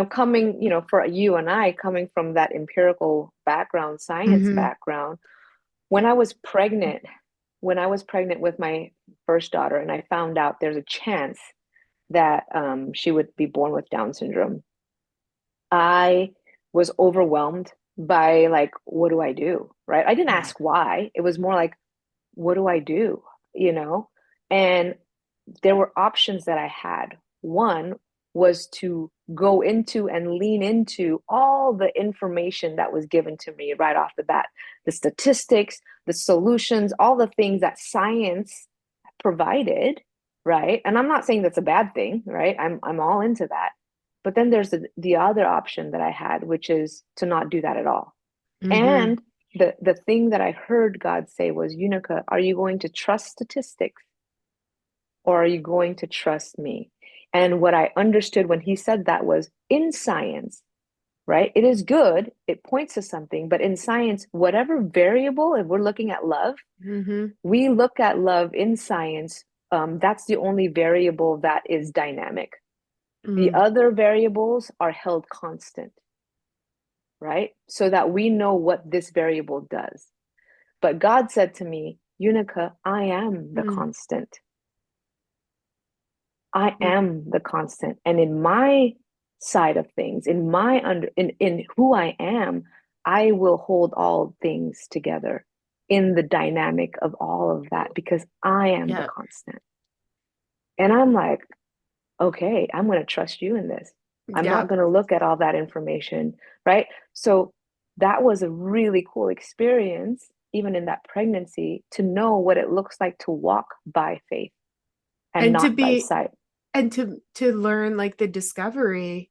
coming, for you and I coming from that empirical background, science Mm-hmm. background, when I was pregnant, when I was pregnant with my first daughter, and I found out there's a chance that she would be born with Down syndrome, I was overwhelmed by like, what do I do? Right? I didn't Yeah. ask why. It was more like, what do I do? You know? And there were options that I had. One was to go into and lean into all the information that was given to me right off the bat, the statistics, the solutions, all the things that science provided, right? And I'm not saying that's a bad thing, right? I'm all into that. But then there's the other option that I had, which is to not do that at all. Mm-hmm. And the thing that I heard God say was, Unica, are you going to trust statistics or are you going to trust me? And what I understood when he said that was in science, right? It is good, it points to something, but in science, whatever variable, if we're looking at love, Mm-hmm. we look at love in science. That's the only variable that is dynamic. The Mm. other variables are held constant, right? So that we know what this variable does. But God said to me, Unica, I am the Mm. constant. I Mm. am the constant. And in my side of things, in who I am, I will hold all things together in the dynamic of all of that because I am the Yeah. constant. And I'm like, okay, I'm going to trust you in this. I'm Yeah. not going to look at all that information, right? So that was a really cool experience, even in that pregnancy, to know what it looks like to walk by faith and And to not by be sight. and to learn like the discovery,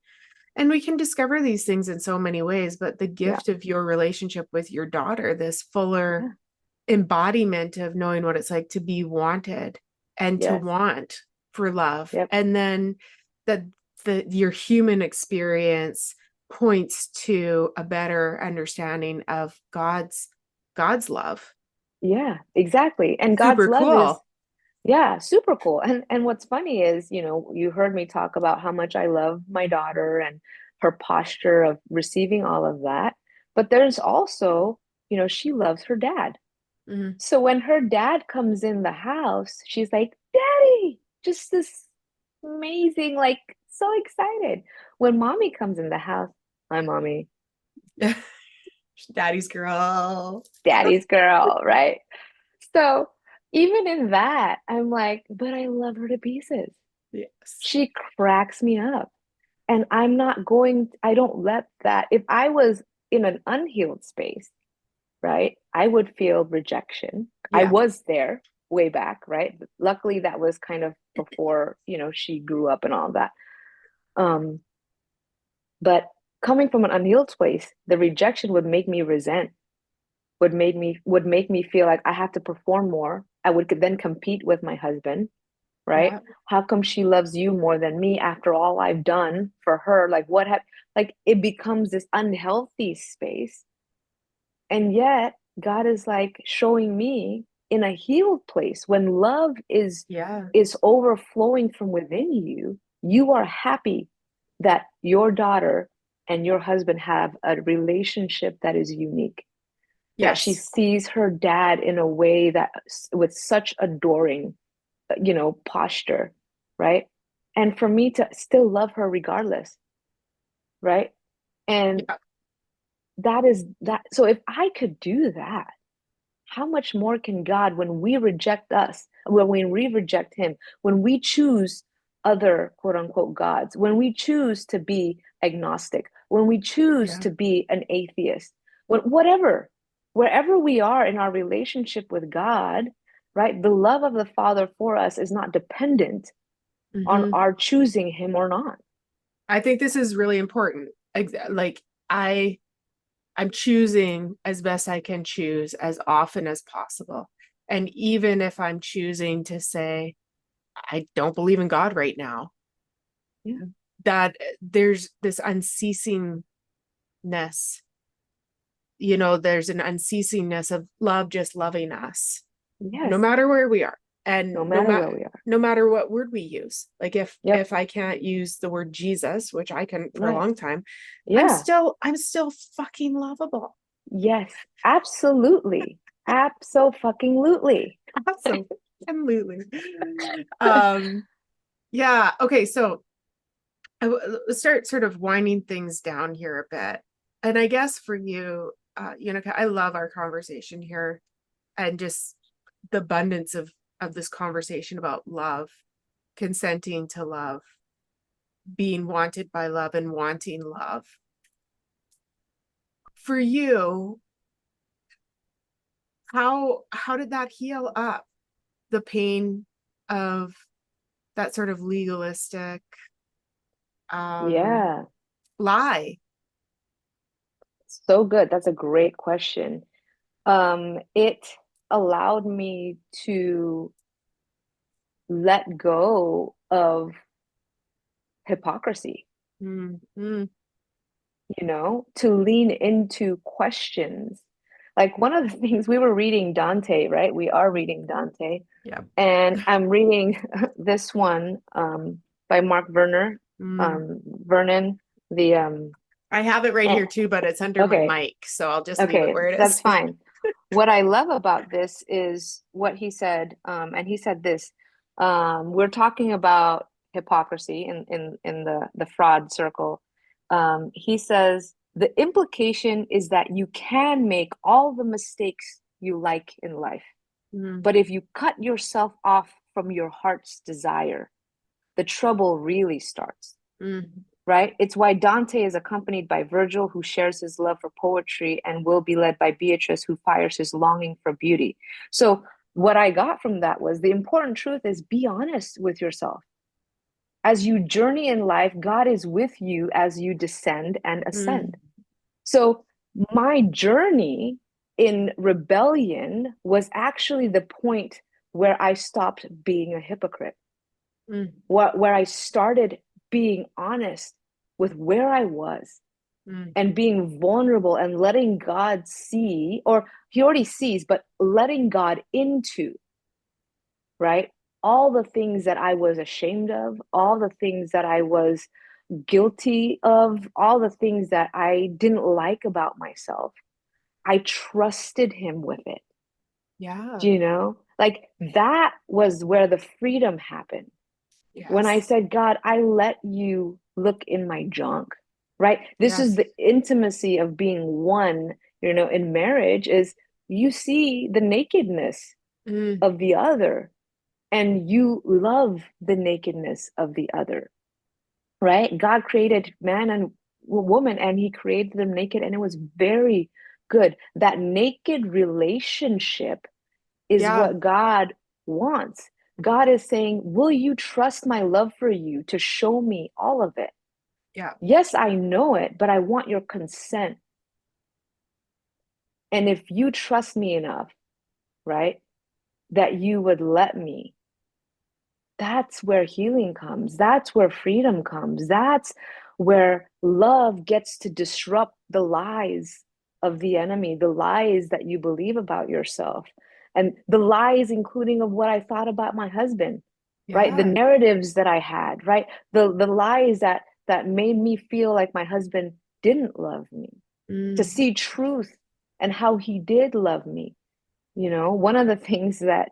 and we can discover these things in so many ways, but the Yeah, gift of your relationship with your daughter, this fuller yeah, embodiment of knowing what it's like to be wanted and to yes, want for love, yep, and then that your human experience points to a better understanding of God's love. yeah, exactly. And God's Super love is, cool. yeah, super cool. And what's funny is, you heard me talk about how much I love my daughter and her posture of receiving all of that. But there's also, she loves her dad. Mhm. So when her dad comes in the house, she's like, Daddy, just this amazing, like so excited. When mommy comes in the house, hi, mommy, Daddy's girl. daddy's girl, right? So even in that, I'm like, but I love her to pieces. Yes. She cracks me up. And I don't let that, if I was in an unhealed space, right, I would feel rejection. I Yeah. was there way back, right? Luckily, that was kind of before, she grew up and all that. Um, but coming from an unhealed space, the rejection would make me resent, would make me feel like I have to perform more. I would then compete with my husband, right? Yeah. How come she loves you more than me after all I've done for her? Like like it becomes this unhealthy space. And yet God is like showing me in a healed place when love Yeah. is overflowing from within you, you are happy that your daughter and your husband have a relationship that is unique, that she Yes. sees her dad in a way that with such adoring, posture, right? And for me to still love her regardless, right? And Yeah. that is that. So if I could do that, how much more can God when we reject us, when we reject Him, when we choose other quote unquote gods, when we choose to be agnostic, when we choose Yeah. to be an atheist, whatever, wherever we are in our relationship with God, right? The love of the Father for us is not dependent on Hmm. our choosing Him or not. I think this is really important. Like I I'm choosing as best I can choose as often as possible. And even if I'm choosing to say, I don't believe in God right now, Yeah. that there's this unceasingness, there's an unceasingness of love just loving us, no Yes. matter where we are. And No matter where we are. no matter what word we use. Like Yep. if I can't use the word Jesus, which I can for a Right. long time, Yeah. I'm still fucking lovable. Yes, absolutely. Absolutely. Absolutely. Um, yeah. Okay. So let's start sort of winding things down here a bit. And I guess for you, I love our conversation here and just the abundance of this conversation about love, consenting to love, being wanted by love and wanting love. For you, how did that heal up the pain of that sort of legalistic um Yeah, lie? so good. That's a great question. It allowed me to let go of hypocrisy, Mm-hmm. to lean into questions. Like one of the things we were reading Dante, right? We are reading Dante, Yeah. and I'm reading this one by Mark Mm. Vernon, the I have it right eh, here too, but it's under my okay, mic, so I'll just leave it okay, where it that's is. fine. What I love about this is what he said, and he said this. We're talking about hypocrisy in the fraud circle. He says the implication is that you can make all the mistakes you like in life, Mm, but if you cut yourself off from your heart's desire, the trouble really starts, mm, right? It's why Dante is accompanied by Virgil, who shares his love for poetry, and will be led by Beatrice, who fires his longing for beauty. So, what I got from that was the important truth is be honest with yourself. As you journey in life, God is with you as you descend and mm, ascend. So, my journey in rebellion was actually the point where I stopped being a hypocrite, mm, where I started being honest with where I was mm, and being vulnerable and letting God see, or He already sees, but letting God into, right? All the things that I was ashamed of, all the things that I was guilty of all the things that I didn't like about myself. I trusted him with it. Do Yeah. you know? Like that was where the freedom happened. When I Yes. said, God, I let you look in my junk, right? This is Yes. the intimacy of being one, in marriage is you see the nakedness Mm, of the other and you love the nakedness of the other, right? God created man and woman and he created them naked and it was very good. That naked relationship is yeah. what God wants. God is saying, will you trust my love for you to show me all of it? Yeah. Yes, I know it, but I want your consent. And if you trust me enough, right, that you would let me, that's where healing comes. That's where freedom comes. That's where love gets to disrupt the lies of the enemy, the lies that you believe about yourself, and the lies, including of what I thought about my husband, right? The Yeah. narratives that I had, right? The lies that made me feel like my husband didn't love me. To Mm. see truth and how he did love me, one of the things that,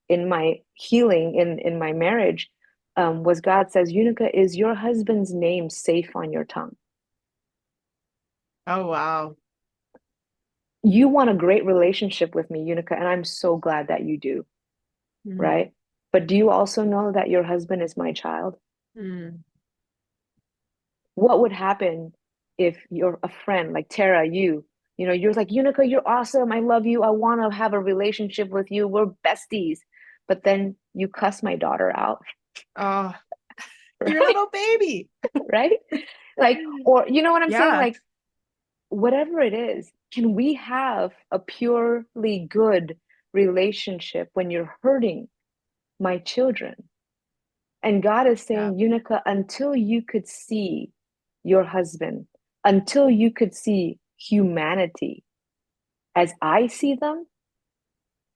in my healing in my marriage, was God says, Unica, is your husband's name safe on your tongue? Oh, wow. You want a great relationship with me, Unica, and I'm so glad that you do, Mm. right? But do you also know that your husband is my child? Mm. What would happen if you're a friend like Tara, you're like, Unica, you're awesome. I love you. I want to have a relationship with you. We're besties. But then you cuss my daughter out, Oh, your right? little baby. Right? Like, or you know what I'm saying? Yeah. Like, whatever it is, can we have a purely good relationship when you're hurting my children? And God is Yeah. saying, Unica, until you could see your husband, until you could see humanity as I see them,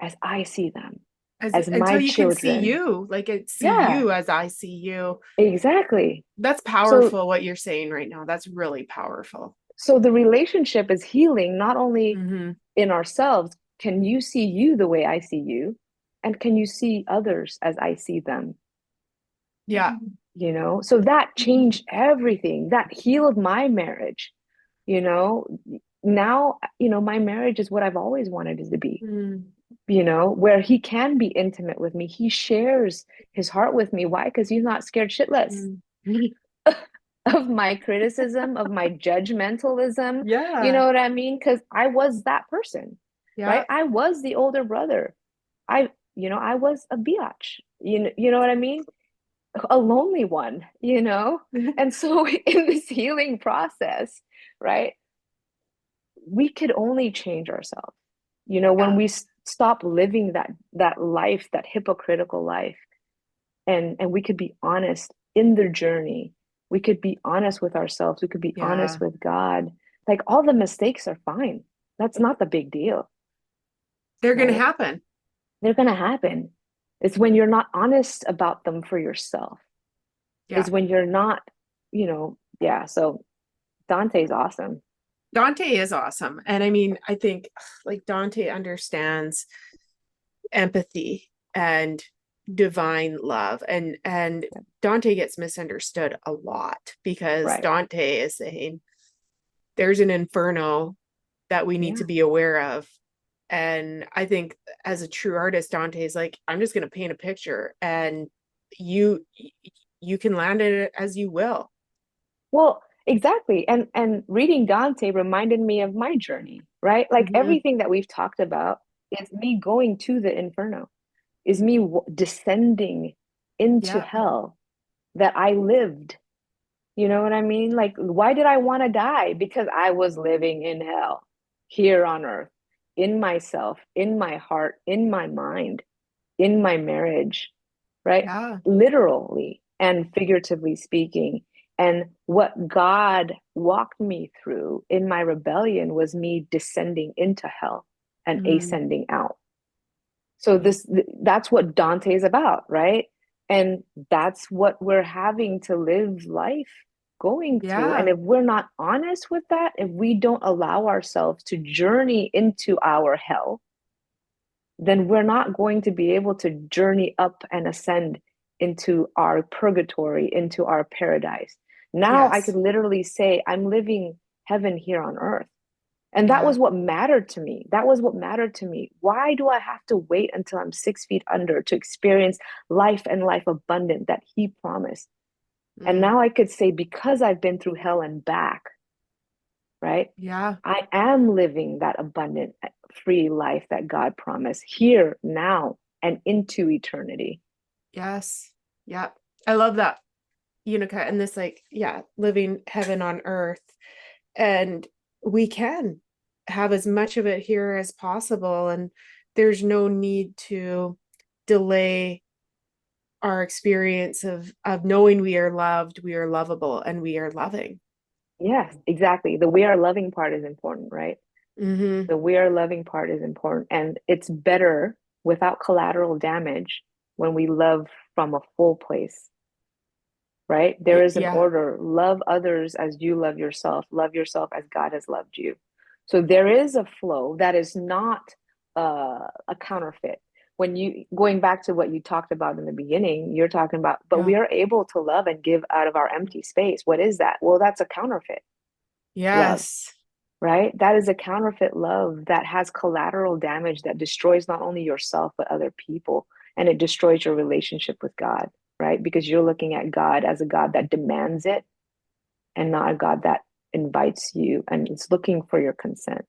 as I see them, As as until my you can see children. you, like it see Yeah, you as I see you. exactly. That's So powerful what you're saying right now. That's really powerful. so the relationship is healing not only Hmm. in ourselves. Can you see you the way I see you? And can you see others as I see them? Yeah. So that changed everything. That healed my marriage. you know Now, my marriage is what I've always wanted it to be, Mm. where he can be intimate with me. He shares his heart with me. Why? Because he's not scared shitless Mm. of my criticism, of my judgmentalism. You Yeah. know what I mean? Because I was that person, right? Yeah. I was the older brother. I was a biatch. You know what I mean? A lonely one. And so in this healing process, right, we could only change ourselves. When Yeah. we stop living that life, that hypocritical life, and we could be honest in the journey. We could be honest with ourselves. We could be honest Yeah. with God. Like all the mistakes are fine. That's not the big deal, They're going to right? happen. They're going to happen. It's when you're not honest about them for yourself, Yeah. is when you're not, yeah. So Dante's awesome. Dante is awesome. And I mean, I think like Dante understands empathy and divine love, and Dante gets misunderstood a lot because Right. Dante is saying there's an inferno that we need to Yeah. be aware of. And I think as a true artist, Dante is like, I'm just going to paint a picture and you you can land it as you will. Well, exactly. And reading Dante reminded me of my journey, right? Like Mhm. everything that we've talked about is me going to the inferno, is me descending into Yeah. hell that I lived. You know what I mean? Like, why did I want to die? Because I was living in hell here on earth, in myself, in my heart, in my mind, in my marriage, right? Yeah. Literally and figuratively speaking. And what God walked me through in my rebellion was me descending into hell and Mm. ascending out. So that's what Dante is about, right? And that's what we're having to live life. going through. And Yeah. if we're not honest with that, if we don't allow ourselves to journey into our hell, then we're not going to be able to journey up and ascend into our purgatory, into our paradise. Now I could Yes. literally say, I'm living heaven here on earth. And that Yeah. was what mattered to me. That was what mattered to me. Why do I have to wait until I'm 6 feet under to experience life and life abundant that He promised? And Mm. now I could say, because I've been through hell and back, right? Yeah. I am living that abundant, free life that God promised here, now, and into eternity. Yes. Yeah. I love that, Unica, and this like, yeah, living heaven on earth. And we can have as much of it here as possible. And there's no need to delay our experience of knowing we are loved, we are lovable, and we are loving. Yes, exactly. The we are loving part is important, right? Mm-hmm. The we are loving part is important. And it's better without collateral damage when we love from a full place, right? There is an Yeah. order. Love others as you love yourself as God has loved you. So there is a flow that is not a counterfeit. When you going back to what you talked about in the beginning, you're talking about, but we Yeah. are able to love and give out of our empty space. What is that? Well, that's a counterfeit love, Yes. right? That is a counterfeit love that has collateral damage that destroys not only yourself, but other people. And it destroys your relationship with God, right? Because you're looking at God as a God that demands it and not a God that invites you and is looking for your consent.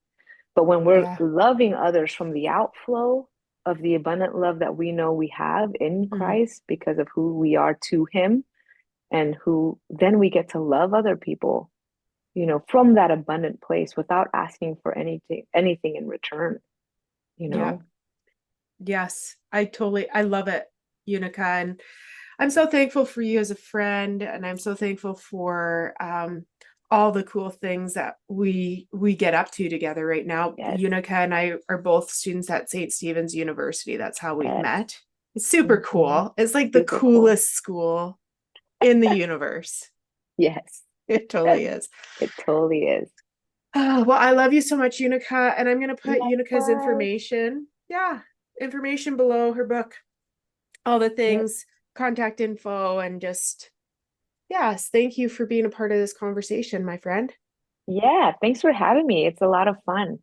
But when we're Yeah. loving others from the outflow of the abundant love that we know we have in Mm. Christ because of who we are to Him, and who then we get to love other people, from that abundant place without asking for anything in return, you Yeah. know? Yes. I love it, Unica. And I'm so thankful for you as a friend, and I'm so thankful for all the cool things that we get up to together right now. Yes, Unica and I are both students at St. Stephen's University. That's how we've yes. met. It's super Hmm. cool. It's like the Super cool. coolest school in the universe. Yes, It totally is. it totally is. Well, I love you so much, Unica, and I'm going to put Unica's Likewise. information, yeah, information below her book, all the Yep. things, contact info, and just, yes, thank you for being a part of this conversation, my friend. Yeah, thanks for having me. It's a lot of fun.